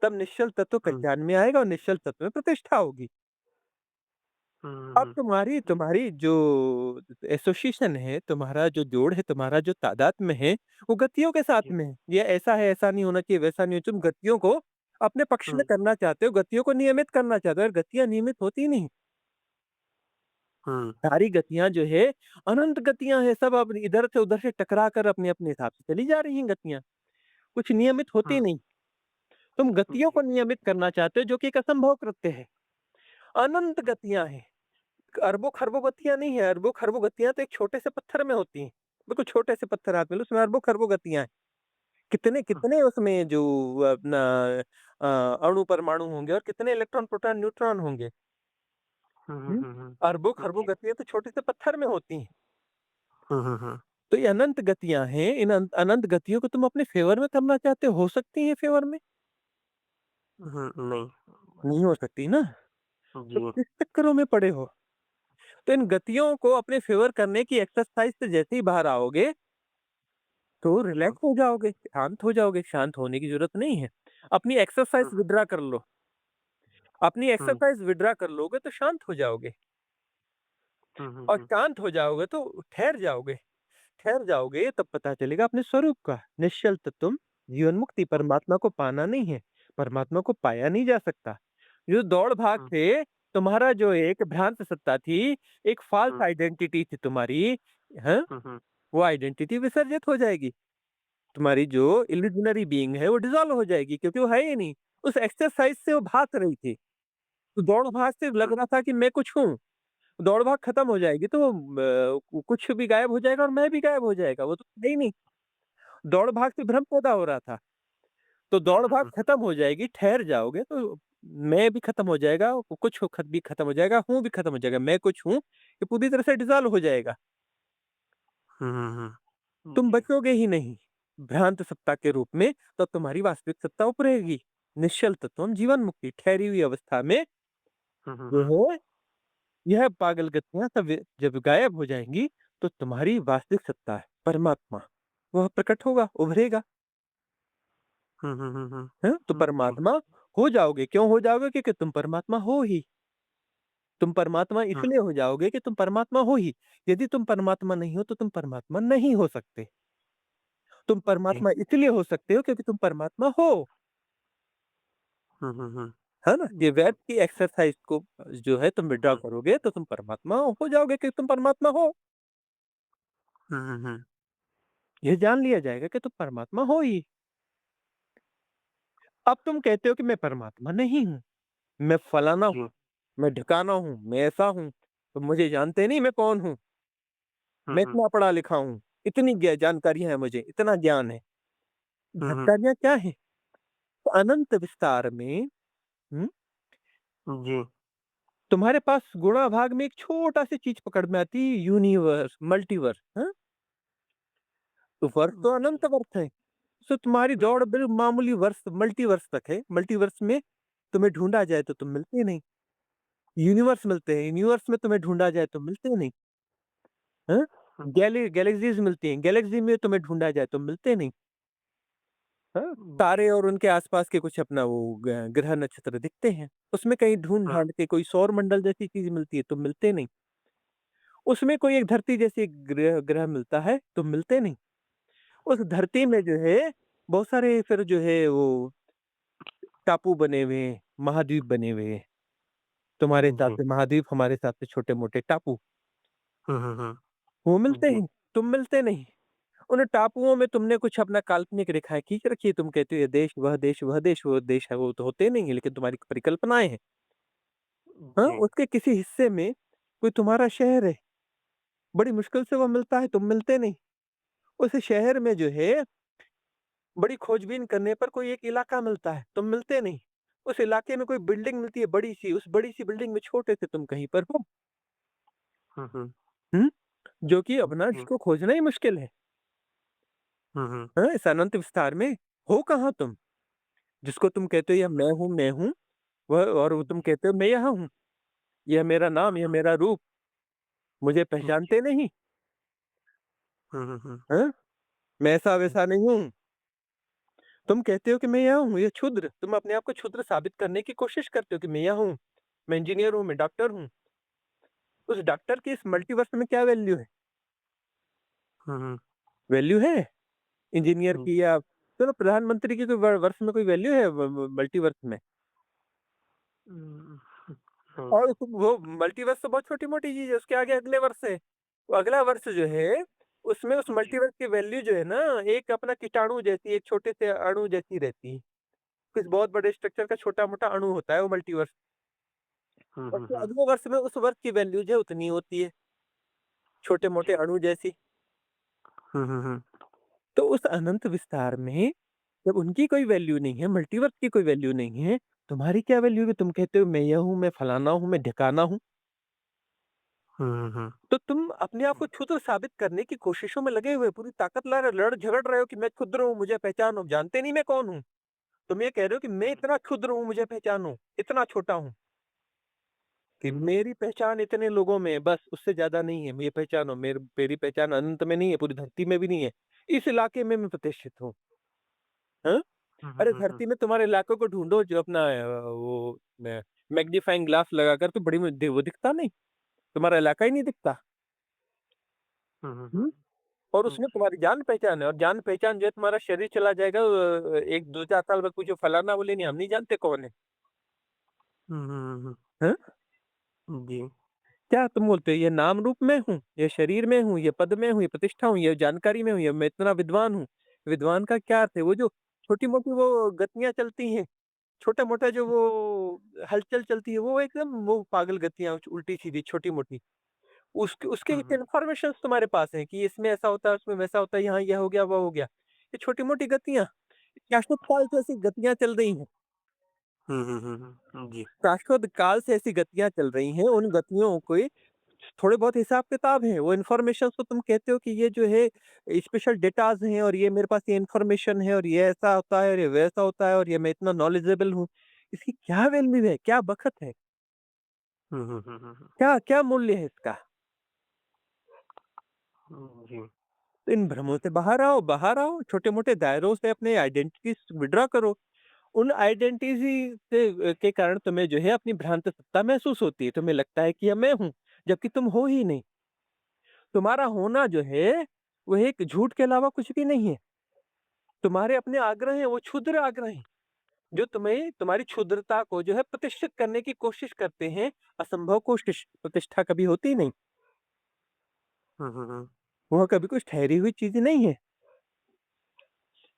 तब निश्चल तत्व हुँ, पहचान में आएगा और निश्चल तत्व में प्रतिष्ठा होगी। हुँ, अब हुँ। तुम्हारी तुम्हारी जो एसोसिएशन है, तुम्हारा जो जोड़ है, तुम्हारा जो तादात्म्य है, वो गतियों के साथ जी। में है। ये ऐसा है, ऐसा नहीं होना चाहिए, वैसा नहीं हो तुम गतियों को अपने पक्ष में हुँ, करना चाहते हो, गतियों को नियमित करना चाहते हो और गतियाँ नियमित होती नहीं। हुँ, सारी गतियाँ जो है अनंत गतियाँ हैं, सब अब इधर से उधर से टकरा कर अपने-अपने हिसाब से चली जा रही हैं गतियाँ, कुछ नियमित होती हुँ। नहीं। तुम गतियों को जी। नियमित करना चाहते हो जो कि एक असंभव कृत्य है। अनंत गतियाँ हैं, अरबों-खरबों गतियाँ नहीं है, अरबों-खरबों गतियाँ तो एक छोटे से पत्थर में होती हैं। बिल्कुल छोटे से पत्थर हाथ में लो, उसमें अरबों-खरबों गतियाँ हैं। हुँ, कितने-कितने उसमें जो अपना अ, अणु परमाणु होंगे और कितने इलेक्ट्रॉन, प्रोटॉन, न्यूट्रॉन होंगे। हुँ, हुँ, हुँ? हुँ, हुँ। अरबों-खरबों जी। गतियाँ तो छोटे से पत्थर में होती हैं। हुँ, हुँ, हुँ। तो ये अनंत गतियाँ हैं, इन अनंत गतियों को तुम अपने फ़ेवर में करना चाहते हो सकती हैं फ़ेवर में? हुँ, नहीं। नहीं हो सकती ना, तो जी। किस चक्करों में पड़े हो? तो इन गतियों को अपने फ़ेवर करने की एक्सरसाइज़ से जैसे ही बाहर आओगे, तो हुँ, रिलैक्स हो जाओगे, शांत हो जाओगे, शांत होने की ज़रूरत नहीं है। अपनी हुँ, एक्सरसाइज़ विथड्रॉ कर लो, अपनी हुँ, एक्सरसाइज़ विथड्रॉ कर लोगे तो शांत हो जाओगे हुँ, हुँ, और हुँ। शांत हो जाओगे तो ठहर जाओगे तब पता चलेगा अपने स्वरूप का। निश्चल तुम जीवन मुक्ति परमात्मा को पाना नहीं है, परमात्मा को पाया नहीं जा सकता। जो दौड़-भाग हुँ, थे, तुम्हारा जो एक भ्रांत सत्ता थी, एक फ़ॉल्स हुँ, आइडेंटिटी थी तुम्हारी, हैं? हुँ, हुँ, वो आइडेंटिटी विसर्जित हो जाएगी। तुम्हारी जो इल्यूज़नरी बीइंग है वो डिसॉल्व हो जाएगी क्योंकि वो है ही नहीं। उस एक्सरसाइज़ से वो भाग रही थी। तो दौड़-भाग से लग हुँ, रहा था कि मैं कुछ हूँ। दौड़-भाग खत्म हो जाएगी तो कुछ भी गायब हो जाएगा और मैं भी गायब हो जाएगा। वो तो है ही नहीं। दौड़-भाग से भ्रम पैदा हो रहा था। तो हुँ, हुँ, दौड़-भाग हुँ। खत्म हो जाएगी, ठहर जाओगे तो मैं भी खत्म हो जाएगा, कुछ हो भी खत्म हो जाएगा, हूँ भी खत्म हो जाएगा। मैं कुछ हूँ, ये पूरी तरह से डिसॉल्व हो जाएगा। हुँ, हुँ, हुँ। तुम जी। बचोगे ही नहीं, भ्रांत सत्ता के रूप में, तब तुम्हारी वास्तविक सत्ता उभरेगी। निश्चल तत्वम जीवन मुक्ति, ठहरी हुई अवस्था में हुँ, हुँ, जो हुँ। है, यह पागल गतियाँ सब जब गायब हो जाएँगी, तो तुम्हारी वास्तविक सत्ता है, परमात्मा, वह प्रकट होगा, उभरेगा। हुँ, हुँ, हुँ, हुँ। हैं? तो जी। परमात्मा हो जाओगे, क्यों हो जाओगे? क्योंकि तुम परमात्मा हो ही। तुम परमात्मा हुँ, इसलिए हो जाओगे कि तुम परमात्मा हो ही। यदि तुम परमात्मा नहीं हो, तो तुम परमात्मा नहीं हो सकते। तुम जी। परमात्मा इसलिए हो सकते हो क्योंकि तुम परमात्मा हो। हुँ, हुँ, हुँ। है ना? ये जी। वेब की एक्सरसाइज़ को जो है तुम विथड्रॉ हुँ, करोगे तो तुम परमात्मा हो जाओगे क्योंकि तुम परमात्मा हो। हुँ, हुँ, हुँ। ये जान लिया जाएगा कि तुम परमात्मा हो ही। अब तुम कहते हो कि मैं परमात्मा नहीं हूँ, मैं फलाना हूँ, जी। मैं ढिकाना हूँ, मैं ऐसा हूँ, तुम मुझे जानते नहीं मैं कौन हूँ? हुँ, मैं हुँ। इतना पढ़ा लिखा हूँ, इतनी जानकारियाँ हैं मुझे, इतना ज्ञान है। हुँ, हुँ। जानकारियाँ क्या हैं? तो अनंत विस्तार में हुँ, जी। तुम्हारे पास गुणा भाग में एक छोटा-सी चीज़ पकड़ में आती है यूनिवर्स, मल्टीवर्स हाँ? तो वर्ष तो जी। अनंत वर्ष हैं। सो तुम्हारी हुँ, दौड़ हुँ। बिल मामूली वर्ष मल्टीवर्स तक है। मल्टीवर्स में तुम्हें ढूँढा जाए तो तुम मिलते नहीं। यूनिवर्स मिलते हैं, यूनिवर्स में तुम्हें ढूँढा जाए तो मिलते नहीं। हाँ? हुँ, गैलेक्सीज़ मिलती हैं, गैलेक्सी में तुम्हें ढूँढा जाए तो मिलते नहीं। हाँ? हुँ। तारे जी। और उनके आस-पास के कुछ अपना वो ग्रह नक्षत्र दिखते हैं। उसमें कहीं हुँ, ढूँढ-ढाँड़ के कोई सौर मंडल जैसी चीज़ मिलती है तो मिलते नहीं। उसमें कोई एक धरती जैसी ग्रह ग्रह मिलता है तो मिलते नहीं। उस धरती हुँ, में जो है बहुत सारे फिर जो है वो टापू बने हुए हैं, महाद्वीप बने हुए हैं। तुम्हारे हुँ। हिसाब जी। से महाद्वीप, हमारे हिसाब से छोटे-मोटे टापू। हुँ, हुँ, हुँ। वो मिलते जी। हैं, तुम मिलते नहीं। उन टापुओं में तुमने कुछ अपना काल्पनिक रेखाएँ खींच रखी है, तुम कहते हो ये देश, वह देश, वह देश, वो देश है, वो तो होते नहीं है, लेकिन तुम्हारी परिकल्पनाएँ हैं। हाँ, जी। उसके किसी हिस्से में कोई तुम्हारा शहर है, बड़ी मुश्किल से वो मिलता है, तुम मिलते नहीं। उस शहर में जो है, बड़ी खोजबीन करने पर कोई एक इलाका मिलता है, तुम मिलते नहीं। उस इलाके में कोई बिल्डिंग मिलती है बड़ी-सी, उस बड़ी-सी बिल्डिंग में छोटे से तुम कहीं पर हो। हुँ, हुँ। हुँ? जो कि अपना जी। जिसको खोजना ही मुश्किल है। हुँ, हुँ। हाँ, इस अनंत विस्तार में हो कहाँ तुम? जिसको तुम कहते हो, "यह मैं हूँ", वह और वो तुम कहते हो, "मैं यहाँ हूँ। यह मेरा नाम, यह मेरा रूप, मुझे जी। पहचानते नहीं।" हुँ, हुँ, हुँ। हाँ? मैं ऐसा-वैसा नहीं हूँ। तुम कहते हो कि मैं यहाँ हूँ, ये क्षुद्र, तुम अपने आप को क्षुद्र साबित करने की कोशिश करते हो कि मैं यहाँ हूँ, मैं इंजीनियर हूँ, मैं डॉक्टर हूँ। उस डॉक्टर की इस मल्टीवर्स में क्या वैल्यू है? हुँ, हुँ। वैल्यू है? इंजीनियर हुँ, की या चलो प्रधानमंत्री की तो वर्ष में कोई वैल्यू है मल्टीवर्स में? हुँ, हुँ, और वो मल्टीवर्स तो बहुत छोटी-मोटी चीज़ है, उसके आगे अगले वर्ष है। वो अगला वर्ष जो है, उसमें उस जी। मल्टीवर्स की वैल्यू जो है ना, एक अपना कीटाणु जैसी, एक छोटे से अणु जैसी रहती है। कुछ बहुत बड़े स्ट्रक्चर का छोटा-मोटा अणु होता है वो मल्टीवर्स। हुँ, और हुँ, फिर हुँ। अगले वर्ष में उस वर्ष की वैल्यू जो है उतनी होती है, छोटे-मोटे जी। अणु जैसी। हुँ, हुँ, हुँ। तो उस अनंत विस्तार में जब उनकी कोई वैल्यू नहीं है, मल्टीवर्स की कोई वैल्यू नहीं है, तुम्हारी क्या वैल्यू है? तुम कहते हो मैं ये हूँ, मैं फलाना हूँ, मैं ढिकाना हूँ। हुँ, हुँ, हुँ। तो तुम अपने आप को क्षुद्र साबित करने की कोशिशों में लगे हुए, पूरी ताकत ला रहे हो, लड़ झगड़ रहे हो कि मैं क्षुद्र हूँ, मुझे पहचानो। जानते नहीं मैं कौन हूँ। तुम ये कह रहे हो कि मैं इतना क्षुद्र हूँ, मुझे पहचानो, इतना छोटा हूँ कि मेरी पहचान इतने लोगों में है, बस उससे ज़्यादा नहीं है। ये पहचानो, मेरी पहचान अनंत में नहीं है, पूरी धरती में भी नहीं है। इस इलाके में मैं प्रतिष्ठित हूँ। हाँ? हुँ, हुँ, अरे हुँ, हुँ। धरती में तुम्हारे इलाकों को ढूँढो जो अपना वो मैग्नीफाइंग ग्लास लगाकर तो बड़ी में वो दिखता नहीं? तुम्हारा इलाका ही नहीं दिखता। हुँ, हुँ, हुँ? हुँ। और हुँ, उसमें जी। तुम्हारी जान-पहचान है और जान-पहचान जो है तुम्हारा शरीर चला जाएगा 1 2-4 साल बाद पूछो फलाना बोले नहीं हम नहीं जानते कौन है। हुँ, हुँ, हुँ, हाँ? हुँ। जी। क्या तुम बोलते हो ये नाम रूप में हूँ, ये शरीर में हूँ, ये पद में हूँ, ये प्रतिष्ठा हूँ, ये जानकारी में हूँ, ये मैं इतना विद्वान हूँ। विद्वान का क्या अर्थ है? वो जो छोटी-मोटी वो गतियाँ चलती हैं, छोटा-मोटा जो वो हलचल चलती है, वो एकदम वो पागल गतियाँ उल्टी-सीधी छोटी-मोटी। उसके उसके हुँ, हुँ। इन्फॉर्मेशंस तुम्हारे पास हैं कि इसमें ऐसा होता है, उसमें वैसा होता है, यहाँ ये हो गया, वो हो गया। ये छोटी-मोटी गतियाँ, शाश्वत काल से ऐसी गतियाँ चल रही हैं। हुँ, हुँ, हुँ, हुँ। जी। शाश्वत काल से ऐसी गतियाँ चल रही हैं, उन गतियों के थोड़े बहुत हिसाब-किताब हैं। वो इन्फॉर्मेशंस तो तुम कहते हो कि ये जो है स्पेशल डेटाज़ हैं और ये मेरे पास ये इन्फॉर्मेशन है और ये ऐसा होता है और ये वैसा होता है और ये मैं इतना नॉलेजेबल हूँ। इसकी क्या वैल्यू है? क्या बखत है? हुँ, हुँ, हुँ, हुँ, हुँ। क्या क्या मूल्य है इसका? जी। तो इन भ्रमों से बाहर आओ, छोटे-मोटे दायरों से अपने आइडेंटिटीज़ विथड्रॉ करो। उन आइडेंटिटी से के कारण तुम्हें जो है अपनी भ्रांत सत्ता महसूस होती है। तुम्हें लगता है कि ये मैं हूँ, जबकि तुम हो ही नहीं। तुम्हारा होना जो है, वो एक झूठ के अलावा कुछ भी नहीं है। तुम्हारे अपने आग्रह हैं, वो क्षुद्र आग्रह हैं, जो तुम्हें तुम्हारी क्षुद्रता को जो है प्रतिष्ठित करने की कोशिश करते हैं। असंभव कोशिश, प्रतिष्ठा कभी होती नहीं। हुँ, हुँ, हुँ। वह कभी कुछ ठहरी हुई चीज़ नहीं है।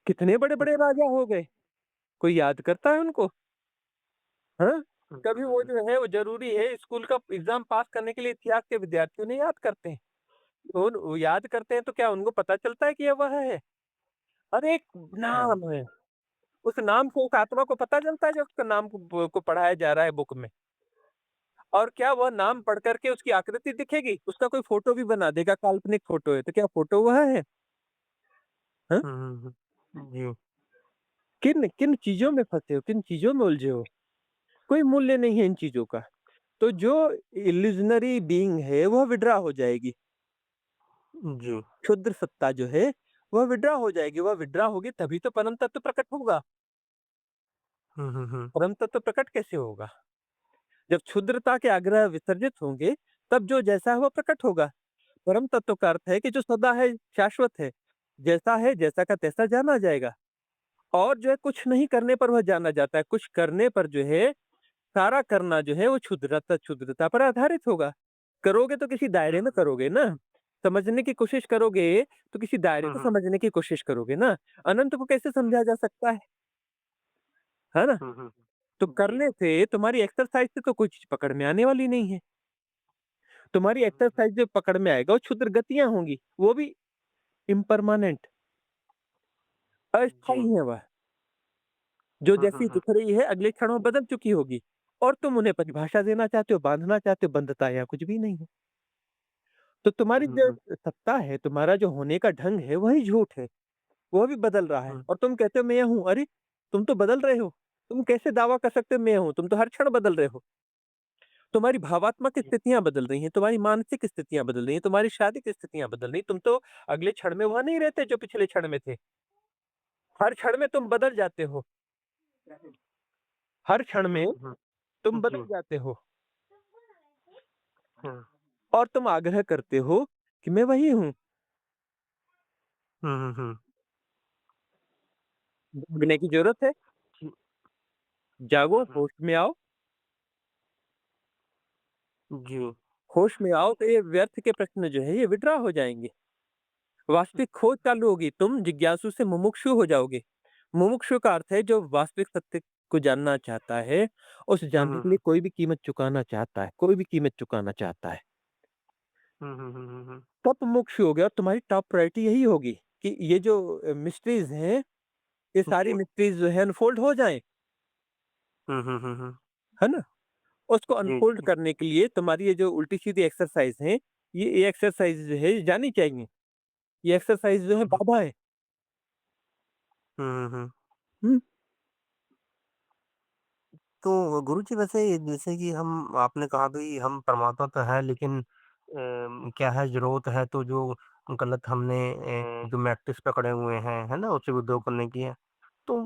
कितने बड़े-बड़े राजा हो गए, कोई याद करता है उनको? हाँ? हुँ, कभी हुँ, वो हुँ। जो है वो ज़रूरी है स्कूल का एग्ज़ाम पास करने के लिए इतिहास के विद्यार्थियों ने याद करते हैं। वो याद करते हैं तो क्या उनको पता चलता है कि ये वह है? अरे एक हाँ। नाम है, उस नाम को उस आत्मा को पता चलता है जो उसका नाम को पढ़ाया जा रहा है बुक में। और क्या वह नाम पढ़ कर के उसकी आकृति दिखेगी? उसका कोई फ़ोटो भी बना देगा, काल्पनिक फ़ोटो है, तो क्या फ़ोटो वह है? हाँ? हुँ, हुँ, हुँ। जी। किन किन चीज़ों में फँसे हो, किन चीज़ों में उलझे हो? कोई मूल्य नहीं है इन चीज़ों का। तो जो इल्यूज़नरी बीइंग है, वह विथड्रॉ हो जाएगी। जी। क्षुद्र सत्ता जो है, वह विथड्रॉ हो जाएगी, वह विथड्रॉ होगी तभी तो परम तत्व प्रकट होगा। हुँ, हुँ, हुँ। परम तत्व प्रकट कैसे होगा? जब क्षुद्रता के आग्रह विसर्जित होंगे, तब जो जैसा है वह प्रकट होगा। परम तत्व का अर्थ है कि जो सदा है, शाश्वत है। जैसा है, जैसा का तैसा जाना जाएगा और जो है कुछ नहीं करने पर वह जाना जाता है। कुछ करने पर जो है, सारा करना जो है वो क्षुद्रता पर आधारित होगा। करोगे तो किसी दायरे में करोगे ना। समझने की कोशिश करोगे, तो किसी दायरे हुँ, को हुँ। समझने की कोशिश करोगे ना। अनंत को कैसे समझा जा सकता है ना? हुँ, हुँ, तो हुँ। जी। करने से तुम्हारी एक्सरसाइज़ से तो कोई चीज़ पकड़ में आने वाली नहीं है। तुम्हारी हुँ, हुँ, हुँ। एक्सरसाइज़ जो पकड़ में आएगा, वो क्षुद्र गतियाँ होंगी, वो भी इम्परमानेंट, जी। अस्थायी है वह। जो हुँ, हुँ, जैसी हुँ। दिख रही है अगले क्षण में बदल चुकी होगी और तुम उन्हें परिभाषा देना चाहते हो, बाँधना चाहते हो, बंधता यहाँ कुछ भी नहीं है। तो तुम्हारी हुँ, जो हुँ, सत्ता है, तुम्हारा जो होने का ढंग है, वही झूठ है, वो भी बदल रहा है हुँ। और तुम कहते हो मैं हूँ, अरे! तुम तो बदल रहे हो, तुम कैसे दावा कर सकते हो मैं हूँ? तुम तो हर क्षण बदल रहे हो। तुम्हारी भावात्मक जी। स्थितियाँ बदल रही हैं, तुम्हारी मानसिक स्थितियाँ बदल रही हैं, तुम्हारी शारीरिक स्थितियाँ बदल रही हैं, तुम तो अगले क्षण में वहाँ नहीं रहते जो पिछले क्षण में थे। हर क्षण में तुम बदल जाते हो, हर क्षण हुँ, में हुँ, तुम हुँ। जी। बदल जाते हो हुँ। और तुम आग्रह करते हो कि मैं वही हूँ, हुँ, हुँ, हुँ। भागने की ज़रूरत है, जी। जागो, हुँ, हुँ। होश में आओ, जी। होश में आओ तो ये व्यर्थ के प्रश्न जो है ये विड्रॉ हो जाएँगे। वास्तविक खोज चालू होगी, तुम जिज्ञासु से मुमुक्षु हो जाओगे। मुमुक्षु का अर्थ है जो वास्तविक सत्य को जानना चाहता है, उस हुँ, जानने हुँ, के लिए हुँ। कोई भी कीमत चुकाना चाहता है, कोई भी कीमत चुकाना चाहता है। हुँ, हुँ, हुँ, हुँ, हुँ। तब तुम मुमुक्षु हो गए और तुम्हारी टॉप प्रायोरिटी यही होगी कि ये जो मिस्ट्रीज़ हैं, ये सारी जी। मिस्ट्रीज़ जो है अनफोल्ड हो जाएँ, हुँ, हुँ, हुँ, हुँ। है ना? उसको जी, अनफोल्ड जी। करने के लिए तुम्हारी ये जो उल्टी-सीधी एक्सरसाइज़ हैं, ये एक्सरसाइज़ जो है जानी चाहिए। ये एक्सरसाइज़ जो है हुँ, हुँ। बाधा है। हुँ, हुँ, हुँ। हुँ, तो गुरुजी वैसे जैसे कि हम आपने कहा भी हम परमात्मा तो है लेकिन क्या है ज़रूरत है तो जो गलत हमने जो मैट्रिक्स पकड़े हुए हैं, है ना? उससे विद्रोह करने की है। तो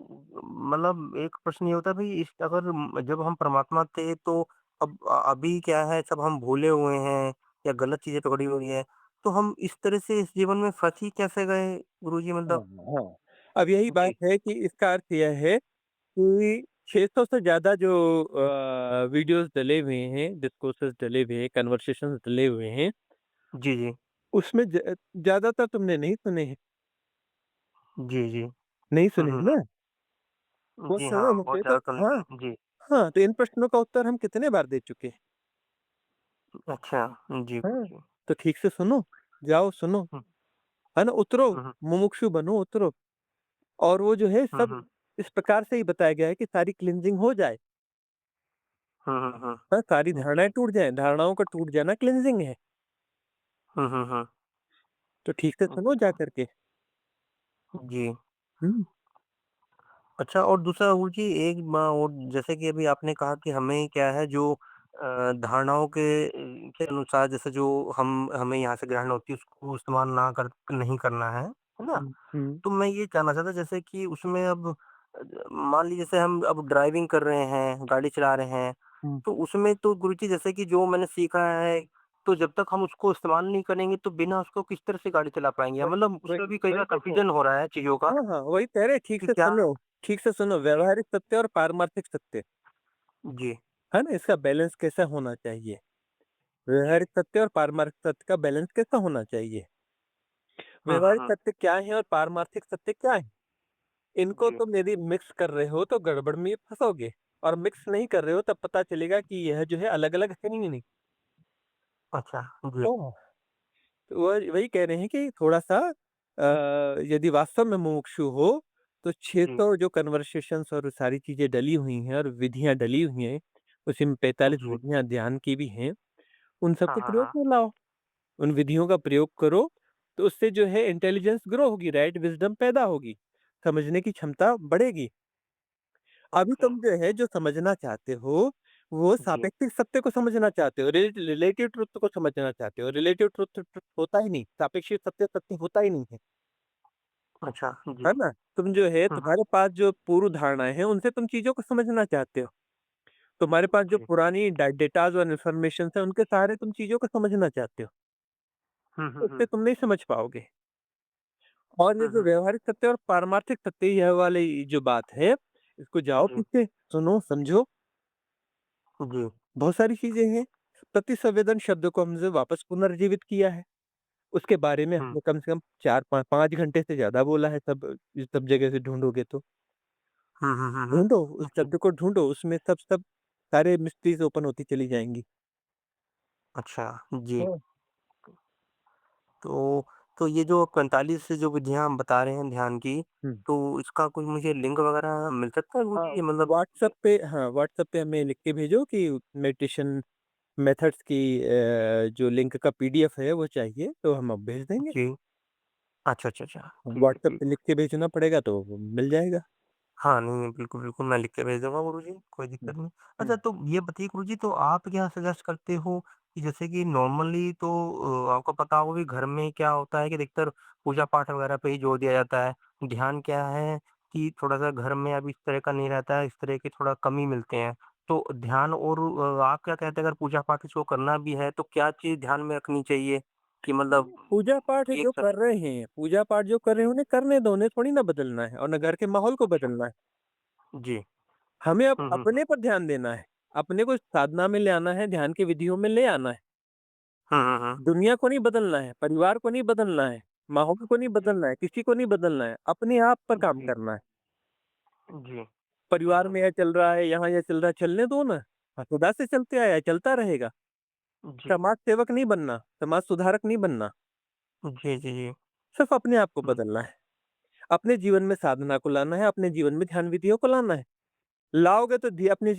मतलब एक प्रश्न ये होता है भई इस अगर जब हम परमात्मा थे तो अब अभी क्या है सब हम भूले हुए हैं या गलत चीज़ें पकड़ी हुई हैं, तो हम इस तरह से इस जीवन में फँस ही कैसे गए गुरुजी हाँ, मतलब? हाँ। अब यही बात जी। है कि इसका अर्थ यह है कि 600 से ज़्यादा जो वीडियोज़ डले हुए हैं, डिस्कोर्सेज़ डले हुए हैं, कन्वर्सेशंस डले हुए हैं, जी, जी। उसमें ज़्यादातर तुमने नहीं सुने हैं। जी, जी। नहीं हुँ, सुने हुँ, हैं हुँ। ना? वो जी हाँ, सुने बहुत होते तो ज़्यादा तो नहीं हाँ, सुना। जी। हाँ, तो इन प्रश्नों का उत्तर हम कितने बार दे चुके हैं। अच्छा। जी, हाँ, जी। तो ठीक से सुनो, जाओ सुनो, हुँ, है ना? उतरो, हुँ, हुँ, मुमुक्षु बनो, उतरो और वो जो है हुँ, सब हुँ, इस प्रकार से ही बताया गया है कि सारी क्लींजिंग हो जाए। हुँ, हुँ, हुँ। हाँ, सारी जी। धारणाएँ टूट जाएँ, धारणाओं का टूट जाना क्लींजिंग है। हुँ, हुँ, हुँ। तो ठीक से सुनो जा कर के। जी। हुँ, अच्छा और दूसरा वो जी एक और जैसे कि अभी आपने कहा कि हमें क्या है जो धारणाओं के अनुसार जैसे जो हम हमें यहाँ से ग्रहण होती है उसको इस्तेमाल ना कर नहीं करना है ना? हुँ, हुँ, तो मैं ये जानना चाहता जैसे कि उसमें अब मान लीजिए जैसे हम अब ड्राइविंग कर रहे हैं, गाड़ी चला रहे हैं, हुँ। तो उसमें तो गुरुजी जैसे कि जो मैंने सीखा है, तो जब तक हम उसको इस्तेमाल नहीं करेंगे तो बिना उसको किस तरह से गाड़ी चला पाएँगे? वही मतलब वही उसमें भी कई वही बार देखो कन्फ्यूज़न हो रहा है चीज़ों का हाँ, हाँ, वही कह रहे हैं कि क्या ठीक से सुनो व्यावहारिक सत्य और पारमार्थिक सत्य, जी, है ना? इसका बैलेंस कैसा होना चाहिए? जी। व्यावहारिक सत्य और पारमार्थिक सत्य का बैलेंस कैसा होना चाहिए? हुँ, हुँ, व्यावहारिक हुँ। सत्य क्या है और पारमार्थिक सत्य क्या है? इनको जी। तुम यदि मिक्स कर रहे हो तो गड़बड़ में फँसोगे और मिक्स नहीं कर रहे हो तब पता चलेगा कि यह जो है अलग-अलग है ही नहीं। अच्छा, जी, तो तो वही वही कह रहे हैं कि थोड़ा-सा यदि वास्तव में मुमुक्षु हो, तो जी, 600 जो कन्वर्सेशंस और सारी चीज़ें डली हुई हैं और विधियाँ डली हुई हैं, उसी में 45 जी। विधियाँ ध्यान की भी हैं, उन हाँ, सबको हाँ, प्रयोग हाँ। में लाओ। उन विधियों का प्रयोग करो, तो उससे जो है इंटेलिजेंस ग्रो होगी, राइट विज़डम पैदा होगी, समझने की क्षमता बढ़ेगी। अभी ओके, तुम जो है जो समझना चाहते हो, वो जी। सापेक्षिक सत्य को समझना चाहते हो, रिलेटिव ट्रुथ को समझना चाहते हो। रिलेटिव ट्रुथ ट्रुथ होता ही नहीं, सापेक्षिक सत्य सत्य होता ही नहीं है, अच्छा, जी। है ना? तुम जो है हुँ, हुँ। तुम्हारे पास जो पूर्व धारणाएँ हैं, उनसे तुम चीज़ों को समझना चाहते हो। तुम्हारे पास जो जी। पुरानी डेटाज़ और इन्फॉर्मेशंस हैं, उनके सहारे तुम चीज़ों को समझना चाहते हो, हुँ, हुँ, उससे हुँ। तुम नहीं समझ पाओगे। और ये हुँ, जो हुँ। व्यावहारिक सत्य और पारमार्थिक सत्य यह वाली जो बात है, इसको जाओ जी, पीछे, सुनो, समझो, जी। बहुत सारी चीज़ें हैं। प्रतिसंवेदन शब्द को हमने वापस पुनर्जीवित किया है। उसके बारे में हुँ। हमने कम से कम 4 पा 5 घंटे से ज़्यादा बोला है सब जगह से ढूँढोगे तो। हुँ, हुँ, हुँ, हुँ। ढूँढो, उस जी, शब्द को ढूँढो, उसमें सब सारे मिस्ट्रीज़ ओपन होती चली जाएँगी। अच्छा, जी। हाँ। तो तो ये जो 45 जो विधियाँ आप बता रहे हैं ध्यान की, हुँ। तो इसका कोई मुझे लिंक वगैरह मिल सकता है हाँ, गुरुजी? मतलब व्हाट्सएप पे हमें लिख के भेजो कि मेडिटेशन मेथड्स की जो लिंक का पीडीएफ है वो चाहिए, तो हम अब भेज देंगे। जी। अच्छा, अच्छा, अच्छा। ठीक है, व्हाट्सएप ठीक पे है। लिख के भेजना पड़ेगा तो वो मिल जाएगा। हाँ, नहीं, नहीं, बिल्कुल, बिल्कुल, मैं लिख के भेज दूँगा गुरुजी, कोई हुँ, दिक्कत नहीं। हुँ। अच्छा तो ये बताइए गुरुजी तो आप क्या सजेस्ट करते हो कि जैसे कि नॉर्मली तो आपको पता होगा कि घर में क्या होता है कि अधिकतर पूजा-पाठ वगैरह पे ही जोर दिया जाता है। ध्यान क्या है कि थोड़ा-सा घर में अब इस तरह का नहीं रहता है, इस तरह के थोड़ा कम ही मिलते हैं। तो ध्यान और आप क्या कहते हैं अगर पूजा-पाठ इसको करना भी है तो क्या चीज़ ध्यान में रखनी चाहिए कि मतलब पूजा-पाठ एक जो कर रहे हैं, पूजा-पाट जो कर रहे हैं उन्हें करने दो, उन्हें थोड़ी ना बदलना है और ना घर के माहौल को अच्छा, बदलना है। जी। हमें अब हुँ, हुँ, हुँ। अपने पर ध्यान देना है। अपने को साधना में ले आना है, ध्यान की विधियों में ले आना है। हुँ, हुँ, हुँ। दुनिया को नहीं बदलना है, परिवार को नहीं बदलना है, माहौल को नहीं जी, बदलना है, किसी को नहीं बदलना है, अपने आप पर काम जी, करना है। जी। परिवार में ये चल रहा है, यहाँ ये चल रहा है, चलने दो ना। खुदा से चलते आया है, चलता रहेगा। जी। समाज सेवक नहीं बनना, समाज सुधारक नहीं बनना, जी, जी, जी। सिर्फ़ अपने आप को हुँ, बदलना है। अपने जीवन में साधना को लाना है, अपने जीवन में ध्यान विधियों को लाना है। लाओगे तो अपनी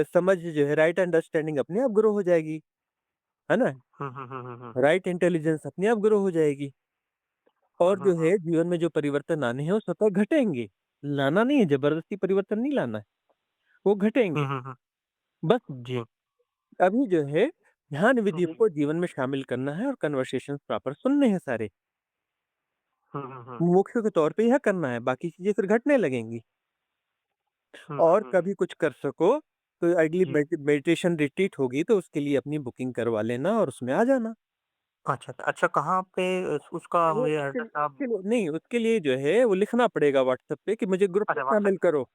समझ जो है राइट अंडरस्टैंडिंग अपने आप ग्रो हो जाएगी, है ना? हुँ, हुँ, हुँ, हुँ, हुँ। राइट इंटेलिजेंस अपने आप ग्रो हो जाएगी हुँ, और हुँ, जो हुँ। है जीवन में जो परिवर्तन आने हैं वो स्वतः घटेंगे। लाना नहीं है, ज़बरदस्ती परिवर्तन नहीं लाना है, वो हुँ, घटेंगे। हुँ, हुँ। बस जी। अभी जो है ध्यान हुँ, विधियों हुँ। को जीवन में शामिल करना है और कन्वर्सेशंस प्रॉपर सुनने हैं सारे। हुँ, हुँ, हुँ। मुख्य के तौर पे यह करना है, बाकी चीज़ें फिर घटने लगेंगी। हुँ, हुँ, और हुँ। कभी कुछ कर सको तो अगली जी। मेडिटेशन रिट्रीट होगी तो उसके लिए अपनी बुकिंग करवा लेना और उसमें आ जाना। अच्छा, अच्छा कहाँ पे उसका वो मुझे उसके लिए एड्रेस आप उसके लिए नहीं, उसके लिए जो है वो लिखना पड़ेगा व्हाट्सएप पे कि मुझे ग्रुप में अच्छा व्हाट्सएप शामिल करो।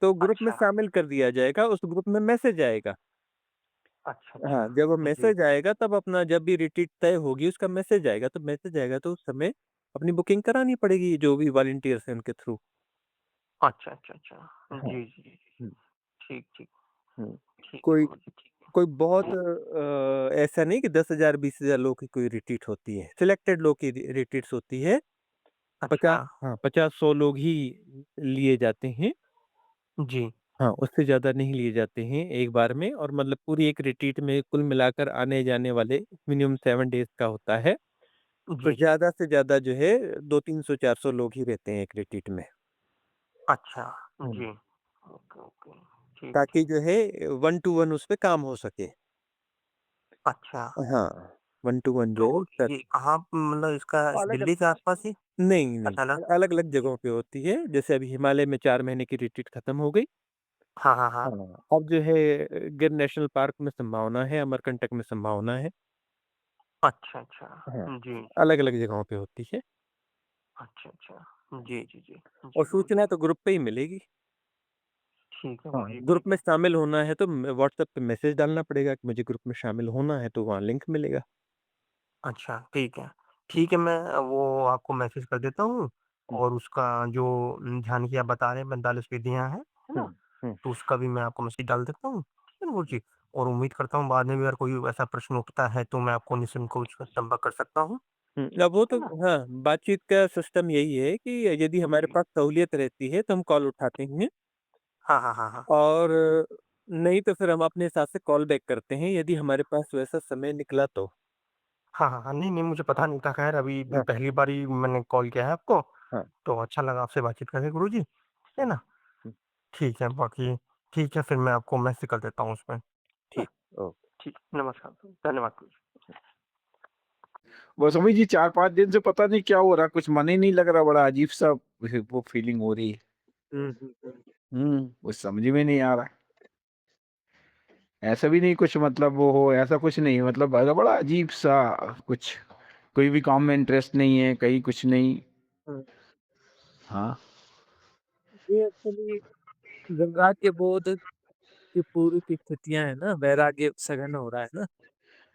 तो ग्रुप में अच्छा, शामिल कर दिया जाएगा, उस ग्रुप में मैसेज आएगा। अच्छा, अच्छा। हाँ, जब वो जी। मैसेज आएगा तब अपना जब भी रिट्रीट तय होगी उसका मैसेज आएगा तो उस समय अपनी बुकिंग करानी पड़ेगी जो भी वॉलंटियर्स हैं उनके थ्रू। अच्छा, अच्छा, अच्छा। हाँ। जी, जी, जी। हुँ, ठीक, ठीक, हुँ। ठीक है कोई गुरुजी, ठीक है। कोई बहुत तो ऐसा नहीं कि 10,000 20,000 लोगों की कोई रिट्रीट होती है। सिलेक्टेड लोग की रिट्रीट्स होती है। अच्छा, हाँ, 50-100 लोग ही लिए जाते हैं। जी, हाँ, उससे ज़्यादा नहीं लिए जाते हैं एक बार में और मतलब पूरी एक रिट्रीट में कुल मिलाकर आने-जाने वाले मिनिमम 7 डेज़ का होता है। तो जी। ज़्यादा से ज़्यादा जो है 2 300 400 लोग ही रहते हैं एक रिट्रीट में। अच्छा, हुँ। जी। Okay, okay. ठीक, ताकि ठीक। जो है 1 टू 1 उसपे काम हो सके। अच्छा, हाँ, 1 टू 1 जो है तो कर ये कहाँ मतलब इसका अलग-अलग दिल्ली के आस-पास ही? नहीं, नहीं, अच्छा ना अलग-अलग जी। जगहों पे होती है। जैसे अभी हिमालय में 4 महीने की रिट्रीट खत्म हो गई। हाँ, हाँ, हाँ। हाँ, अब जो है गिर नेशनल पार्क में संभावना है, अमरकंटक में संभावना है। अच्छा, अच्छा। हाँ, जी, जी। अलग-अलग जगहों पे होती है अच्छा, अच्छा। जी, जी, जी। और जी, सूचना गुरुजी। तो ग्रुप पे ही मिलेगी। ठीक है हाँ, गुरुजी, ग्रुप ठीक में है। शामिल होना है तो व्हाट्सएप पे मैसेज डालना पड़ेगा कि मुझे ग्रुप में शामिल होना है, तो वहाँ लिंक मिलेगा। अच्छा, ठीक है। ठीक है, मैं वो आपको मैसेज कर देता हूँ हुँ, और उसका जो ध्यान की आप बता रहे हैं 45 विधियाँ हैं, है हुँ, ना? हुँ, तो उसका भी मैं आपको मैसेज डाल देता हूँ, ठीक है ना गुरुजी? और उम्मीद करता हूँ बाद में भी अगर कोई ऐसा प्रश्न उठता है तो मैं आपको निसंकोच संपर्क कर सकता हूँ, हुँ। अब वो है तो ना? हाँ, बातचीत का सिस्टम यही है कि यदि हमारे जी। पास सहूलियत रहती है तो हम कॉल उठाते हैं हाँ, हाँ, हाँ, हाँ। और नहीं तो फिर हम अपने हिसाब से कॉल बैक करते हैं यदि हमारे पास वैसा समय निकला तो। हाँ, हाँ, हाँ। नहीं, नहीं मुझे पता नहीं था ख़ैर अभी हाँ, पहली बार ही मैंने कॉल किया है आपको, हाँ, तो अच्छा लगा आपसे बातचीत करके गुरुजी, है हुँ, ना? हुँ, ठीक है, बाकी ठीक है फिर मैं आपको मैसेज कर देता हूँ उसमें, है ना? ठीक, ओके। ठीक, नमस्कार, धन्यवाद गुरुजी। बस अभी जी 4-5 दिन से पता नहीं क्या हो रहा, कुछ मन ही नहीं लग रहा, बड़ा अजीब-सा वो फीलिंग हो रही है। हुँ, हुँ, हुँ। कुछ समझ में नहीं आ रहा। ऐसा भी नहीं कुछ मतलब वो हो, ऐसा कुछ नहीं मतलब बड़ा अजीब-सा कुछ, कोई भी काम में इंटरेस्ट नहीं है, कहीं कुछ नहीं। हाँ, हाँ, ये एक्चुअली वैराग्य बोध की पूरी की स्थितियाँ है ना, वैराग्य सघन हो रहा है ना,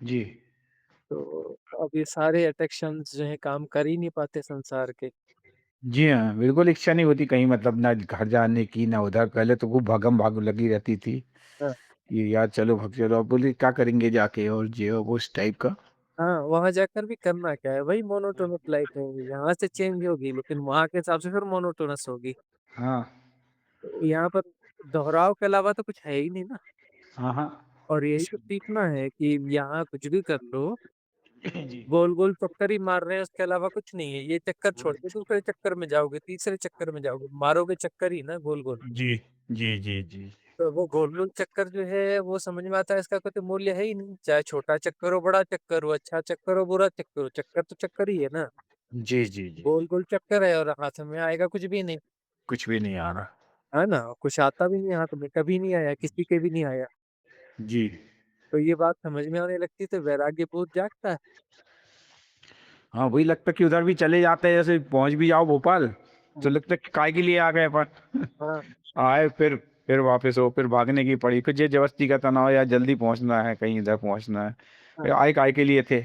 जी। तो अब ये सारे अट्रैक्शंस जो हैं काम कर ही नहीं पाते संसार के। जी हाँ, बिल्कुल इच्छा नहीं होती कहीं मतलब ना घर जाने की, ना उधर। पहले तो खूब भागम-भाग लगी रहती थी, हाँ, कि यार चलो भाग चलो, अब बोले क्या करेंगे जाके और ये वो उस टाइप का। हाँ, वहाँ जाकर भी करना क्या है? वही मोनोटोनस लाइफ रहेगी, यहाँ से चेंज होगी लेकिन वहाँ के हिसाब से फिर मोनोटोनस होगी। हाँ। तो यहाँ पर दोहराव के अलावा तो कुछ है ही नहीं ना। हाँ, हाँ। और यही तो सीखना है कि यहाँ कुछ भी कर लो, जी। गोल-गोल चक्कर ही मार रहे हैं, उसके अलावा कुछ नहीं है। ये चक्कर छोड़ के दूसरे चक्कर में जाओगे, तीसरे चक्कर में जाओगे, मारोगे चक्कर ही ना गोल-गोल। जी, जी, जी, जी। तो वो गोल-गोल चक्कर जो है वो समझ में आता है, इसका कोई तो मूल्य है ही नहीं। चाहे छोटा चक्कर हो, बड़ा चक्कर हो, अच्छा चक्कर हो, बुरा चक्कर हो, चक्कर तो चक्कर ही है ना। जी, जी, जी। गोल-गोल चक्कर है और हाथ में आएगा कुछ भी नहीं, कुछ भी नहीं आ रहा। है ना? कुछ आता भी नहीं हाथ में, कभी नहीं आया, किसी के भी नहीं आया। जी। तो ये बात समझ में आने लगती है तो वैराग्य बोध जागता है। हाँ, वही लगता है कि उधर भी चले जाते हैं, जैसे पहुँच भी जाओ भोपाल, तो हाँ, लगता है कि काहे के लिए आ गए अपन। हाँ, आए फिर वापस हो, फिर भागने की पड़ी, फिर ये ज़बरदस्ती का तनाव या जल्दी पहुँचना है, कहीं इधर पहुँचना है। हाँ, आए काहे के लिए थे?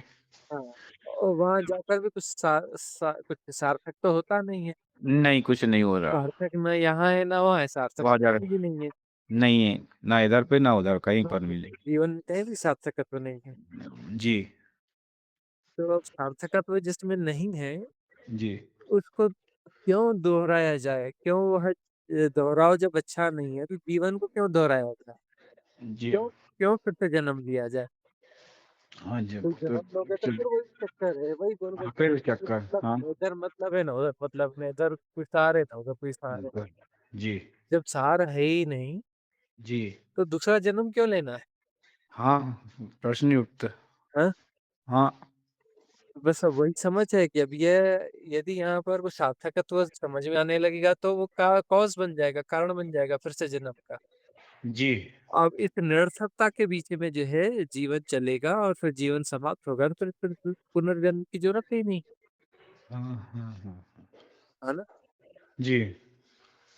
हाँ। और वहाँ जाकर भी कुछ कुछ सार्थक तो होता नहीं है। नहीं, कुछ नहीं हो रहा। सार्थक ना यहाँ है, ना वहाँ है, सार्थक वहाँ तो जा कहीं भी नहीं है। नहीं है, ना इधर पे ना उधर, कहीं हाँ, पर मिलेगी। जीवन में कहीं भी सार्थकत्व नहीं है। जी, तो अब सार्थकत्व जिसमें नहीं है, जी, उसको क्यों दोहराया जाए? क्यों वह दोहराव जब अच्छा नहीं है, तो जीवन को क्यों दोहराया जाए? जी। क्यों क्यों फिर से जन्म लिया जाए? हाँ जी, तो जन्म लोगे तो चल फिर वही चक्कर है, वही गोल-गोल हाँ, फिर चक्कर है, कोई चक्कर मतलब हाँ, नहीं है, इधर मतलब है ना उधर मतलब नहीं, इधर कोई सार है ना उधर कोई सार है। बिल्कुल। जी, जब सार है ही नहीं, जी। तो दूसरा जन्म क्यों लेना है? हाँ, प्रश्न ही उठता हाँ? हाँ, बस अब वही समझ है कि अब ये यदि यहाँ पर कुछ सार्थकत्व समझ में आने लगेगा तो वो का कॉज़ बन जाएगा, कारण बन जाएगा फिर से जन्म का। जी। अब इस निरर्थकता के बीच में जो है जीवन चलेगा और फिर जीवन समाप्त होगा तो फिर पुनर्जन्म की ज़रूरत ही नहीं, हाँ, हाँ, हाँ। है ना? जी,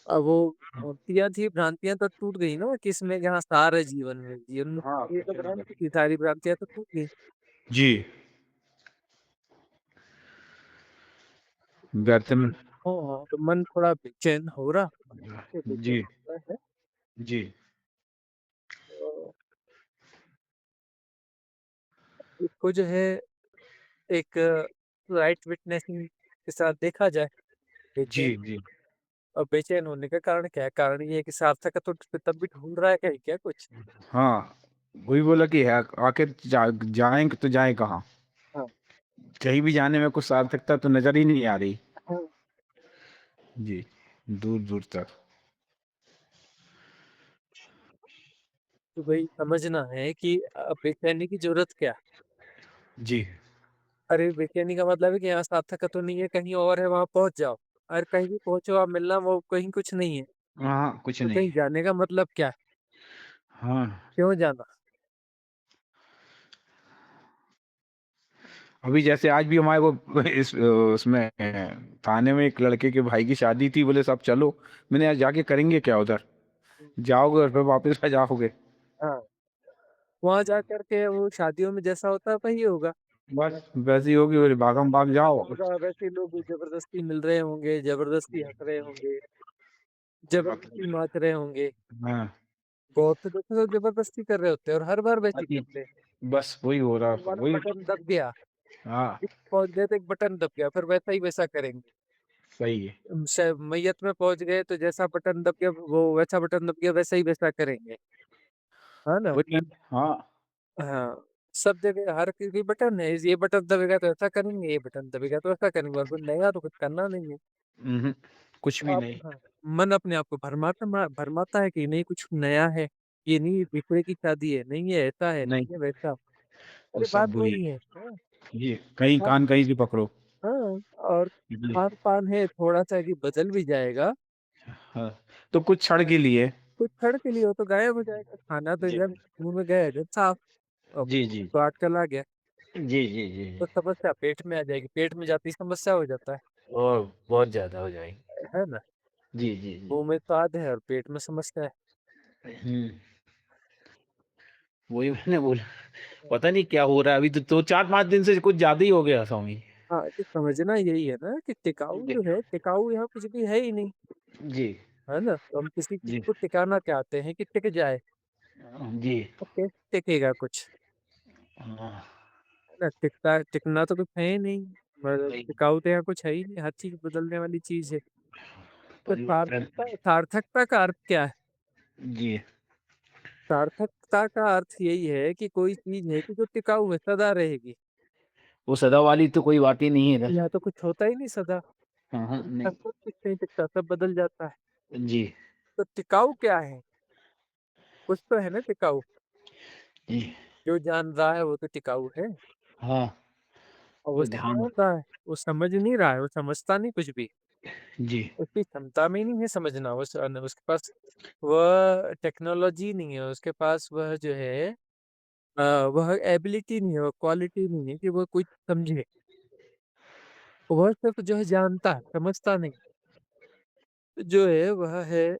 अब वो मूर्तियाँ थी, भ्रांतियाँ तो टूट गई ना कि इसमें जहाँ सार है जीवन में। जीवन में हाँ, सार ये तो भ्रांति थी, सारी भ्रांतियाँ तो टूट गई। जी, व्यर्थ में हाँ, हाँ, तो मन थोड़ा बेचैन हो रहा है, बेचैन जी, हो रहा है। जी, तो इसको जो है एक राइट विटनेसिंग के साथ देखा जाए, जी, बेचैन जी। और बेचैन होने का कारण क्या है? कारण ये है कि सार्थक तो तब भी ढूँढ रहा है कहीं क्या कुछ? हाँ, वही बोला कि है आखिर जाएँ तो जाएँ कहाँ? हाँ, कहीं भी जाने में कुछ सार्थकता तो नज़र ही नहीं आ रही। हाँ। जी, दूर-दूर तक। तो वही समझना है कि बेचैनी की ज़रूरत क्या है? जी, अरे बेचैनी का मतलब है कि यहाँ सार्थक तो नहीं है, कहीं और है वहाँ पहुँच जाओ। अरे कहीं भी पहुँचो आप मिलना वो कहीं कुछ नहीं है, हाँ, कुछ तो नहीं। कहीं जाने का मतलब क्या है? हाँ, क्यों जाना? अभी जैसे आज भी हमारे वो उसमें थाने में एक लड़के के भाई की शादी थी, बोले साहब चलो। मैंने यार जाके करेंगे क्या उधर? हुँ, जाओगे और फिर वापस आ जाओगे। हाँ, वहाँ जा कर के वो शादियों में जैसा होता है वही होगा। बस वैसे ही होगी, बोले भागम-भाग जैसा जाओ। होगा वैसे ही लोग ज़बरदस्ती मिल रहे होंगे, ज़बरदस्ती हँस रहे होंगे, ज़बरदस्ती मतलब नाच रहे होंगे। हाँ, बहुत से देखो तो ज़बरदस्ती कर रहे होते हैं और हर बार वैसे ही अति करते हैं। बस वही हो रहा एक बार वही बटन दब गया, हाँ, पहुँच गए तो एक बटन दब गया, फिर वैसा ही वैसा करेंगे। सही है। मैयत में पहुँच गए तो जैसा बटन दब गया वो वैसा बटन दब गया वैसा ही वैसा करेंगे, है ना? वही हाँ, हाँ, सब जगह हर कोई बटन है, ये बटन दबेगा तो ऐसा करेंगे, ये बटन दबेगा तो ऐसा करेंगे और कुछ नया तो कुछ करना नहीं है। उहुँ, कुछ भी आप नहीं। हाँ, मन अपने आप को भरमाता है कि नहीं कुछ नया है, ये नहीं दूसरे की शादी है, नहीं ये ऐसा है, नहीं, नहीं ये वैसा। वो अरे बात सब वही वही है। है। हाँ, ये कहीं हाँ, कान कहीं से पकड़ो। हाँ और जी, खान-पान है थोड़ा-सा यदि बदल भी जाएगा, हाँ, तो कुछ क्षण के लिए कुछ क्षण के लिए वो तो गायब हो जाएगा। खाना तो जी, एकदम मुँह में गया एकदम साफ और जी, जी। स्वाद चला गया, जी, जी, जी। तो समस्या पेट में आ जाएगी, पेट में जाती ही समस्या हो जाता और बहुत ज़्यादा हो जाएँगे। है ना? जी, जी, जी। मुँह में स्वाद है और पेट में समस्या है। हुँ, वही मैंने बोला, पता नहीं क्या हो रहा है अभी तो 4-5 दिन से कुछ ज़्यादा ही हो गया स्वामी। हाँ, तो समझना यही है ना कि टिकाऊ जी, जो है, टिकाऊ यहाँ कुछ भी है ही नहीं, जी, है ना? तो हम किसी चीज़ जी। को टिकाना चाहते हैं कि टिक जाए, जी। तो कैसे टिकेगा कुछ? हाँ, ना टिकना तो कुछ है ही नहीं, मतलब वही टिकाऊ तो यहाँ कुछ है ही नहीं, हर चीज़ बदलने वाली चीज़ है। तो परिवर्तन। सार्थकता का अर्थ क्या है? जी, सार्थकता का अर्थ यही है कि कोई चीज़ है कि जो टिकाऊ है, सदा रहेगी। वो सदा वाली तो कोई बात ही नहीं है इधर। यहाँ तो कुछ होता ही नहीं सदा, हाँ, हाँ, नहीं। सब कुछ नहीं टिकता, सब बदल जाता है। जी, तो टिकाऊ क्या है? कुछ तो है ना टिकाऊ, जी, जो जान रहा है वो तो टिकाऊ है। हाँ, और वो वो ध्यान। समझ रहा है, वो समझ नहीं रहा है, वो समझता नहीं कुछ भी। जी, उसकी क्षमता में ही नहीं है समझना, उसके पास वह टेक्नोलॉजी नहीं है, उसके पास वह जो है वह एबिलिटी नहीं है, वो क्वालिटी नहीं है कि वो कुछ समझे। वह सिर्फ़ जो है जानता है, समझता नहीं। जो है वह है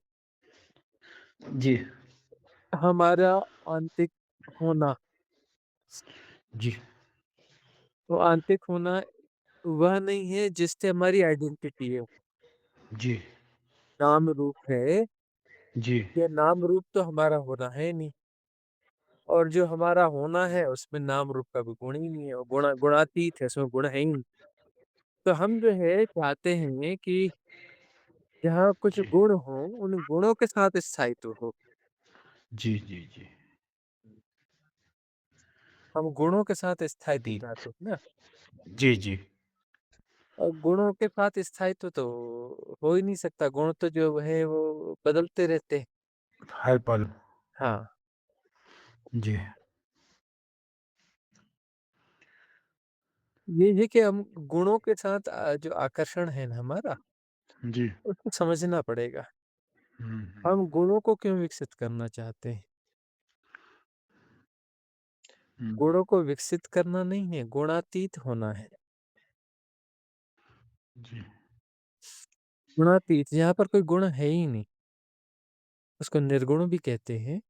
जी, हमारा आंतरिक होना। जी, वो आंतरिक होना वह नहीं है जिससे हमारी आइडेंटिटी है, जी, नाम रूप है। जी, ये नाम रूप तो हमारा होना है नहीं, और जो हमारा होना है उसमें नाम रूप का भी गुण ही नहीं है, वो गुणातीत है, उसमें गुण है ही नहीं। तो हम जो है चाहते हैं कि जहाँ कुछ जी, गुण हो, उन गुणों के साथ स्थायित्व हो। जी, जी, जी, हम गुणों के साथ स्थायित्व दी चाहते हैं ना। जी, जी, और गुणों के साथ स्थायित्व तो हो ही नहीं सकता, गुण तो जो है वो बदलते रहते हैं। हर पल। हाँ, जी, ये है कि हम गुणों के साथ जो आकर्षण है ना हमारा, जी, उसको समझना पड़ेगा। हुँ, हम गुणों को क्यों विकसित करना चाहते हैं? हुँ, गुणों को विकसित करना नहीं है, गुणातीत होना है। जी, गुणातीत, जहाँ पर कोई गुण है ही नहीं, उसको निर्गुण भी कहते हैं,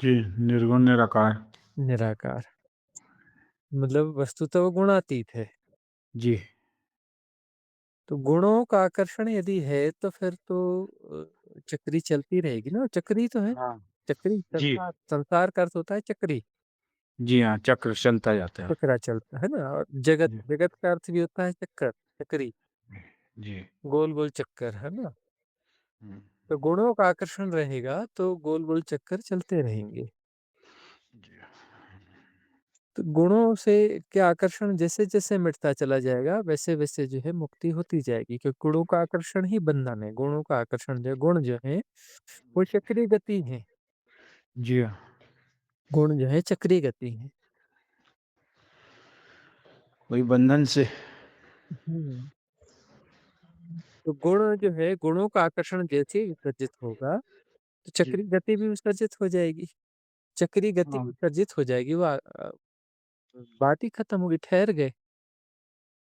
जी, निर्गुण निराकार। निराकार। मतलब वस्तुतः वो गुणातीत है। जी, तो गुणों का आकर्षण यदि है तो फिर तो चक्री चलती रहेगी ना, चक्री तो है। हाँ, चक्री, जी, संसार, संसार का अर्थ होता है चक्री, जी हाँ, चक्र चलता जाता है। चक्रा चलता है ना। और जगत, जी, जगत का अर्थ भी होता है चक्कर, चक्री, जी, गोल गोल चक्कर, है ना। हुँ, तो गुणों का आकर्षण रहेगा तो गोल गोल चक्कर चलते रहेंगे। जी, तो गुणों से क्या आकर्षण जैसे जैसे मिटता चला जाएगा, वैसे वैसे जो है मुक्ति होती जाएगी, क्योंकि गुणों का आकर्षण ही बंधन है। गुणों का आकर्षण जो है, गुण जो है वो चक्रीय गति है। जी हाँ, गुण जो है चक्रीय गति है। वही बंधन से। हम्म। तो गुण जो है, गुणों का आकर्षण जैसे ही विसर्जित होगा तो जी, चक्रीय गति भी विसर्जित हो जाएगी। चक्रीय गति हाँ, विसर्जित हो जाएगी, वो बात ही खत्म होगी, ठहर गए।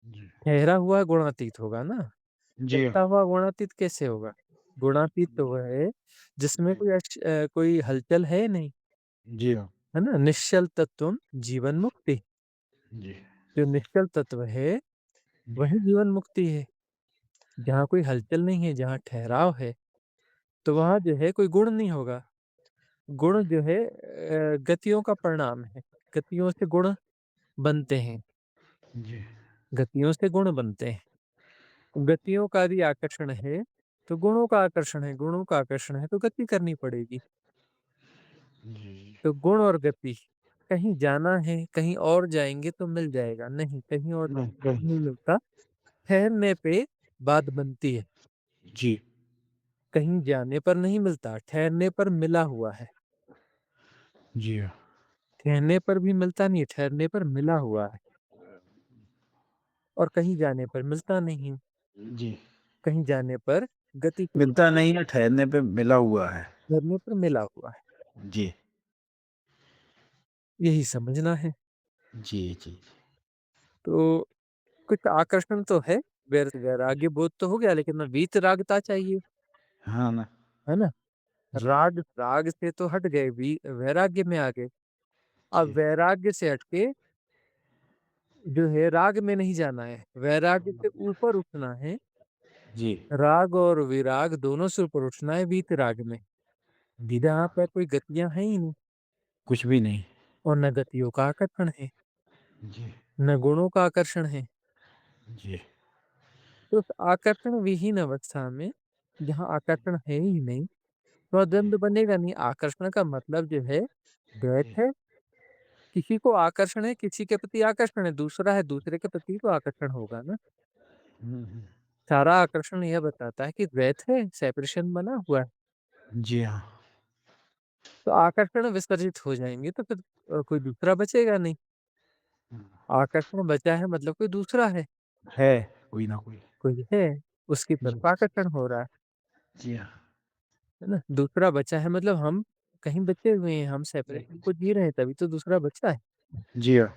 जी, ठहरा हुआ गुणातीत होगा ना। जी हाँ, चलता हुआ गुणातीत कैसे होगा? गुणातीत तो वह है जिसमें जी, कोई हलचल है नहीं, जी हाँ, है ना? निश्चल तत्वम जीवन मुक्ति। जी, जो निश्चल तत्व है जी, वही जीवन मुक्ति है। जहाँ कोई हलचल नहीं है, जहाँ ठहराव है, तो वहाँ जो है कोई गुण नहीं होगा। गुण जो है गतियों का परिणाम है। गतियों से गुण बनते हैं, जी, गतियों से गुण बनते हैं। गतियों का भी आकर्षण है, तो गुणों का आकर्षण है, गुणों का आकर्षण है तो गति करनी पड़ेगी। जी, तो गुण और गति, कहीं जाना है, कहीं और जाएँगे तो मिल जाएगा, नहीं कहीं और नहीं, नहीं, नहीं मिलता। ठहरने पे बात बनती है, जी, कहीं जाने पर नहीं मिलता, ठहरने पर मिला हुआ है। जी हाँ, ठहरने पर भी मिलता नहीं है, ठहरने पर मिला हुआ है, और कहीं जाने पर मिलता नहीं है, जी, कहीं जाने पर गति के मिलता नहीं है, ठहरने पे मिला हुआ है। ठहरने पर मिला हुआ है। जी, यही समझना है। जी, जी, तो कुछ आकर्षण तो है, वैराग्य बोध तो हो गया, लेकिन वीतरागता चाहिए, हाँ ना, है ना? जी, राग राग से तो हट गए, वैराग्य में आ गए। अब जी, वैराग्य से हट के जो है राग में नहीं जाना है, वैराग्य से ऊपर उठना है। जी, राग और विराग दोनों से ऊपर उठना है वीतराग में। जहाँ पर कोई गतियाँ हैं ही नहीं, कुछ भी नहीं। और न गतियों का आकर्षण है। जी, न गुणों का आकर्षण है। जी, तो उस आकर्षण विहीन अवस्था में, जहाँ आकर्षण है ही नहीं, तो द्वंद्व बनेगा नहीं। आकर्षण का मतलब जो है द्वैत जी। है। किसी को आकर्षण है, किसी के प्रति आकर्षण है, दूसरा है, दूसरे के प्रति तो आकर्षण होगा ना। हुँ, हुँ। सारा आकर्षण यह बताता है कि द्वैत है, सेपरेशन बना हुआ है। जी हाँ। तो आकर्षण विसर्जित हो जाएँगे तो फिर कोई दूसरा बचेगा नहीं। हुँ, आकर्षण बचा है मतलब कोई दूसरा है, है कोई ना कोई। कोई है, उसकी जी, तरफ आकर्षण हो रहा जी हाँ। है ना? दूसरा बचा है मतलब हम कहीं बचे हुए हैं, हम सेपरेट होके जी रहे हैं तभी तो दूसरा बचा है। जी हाँ।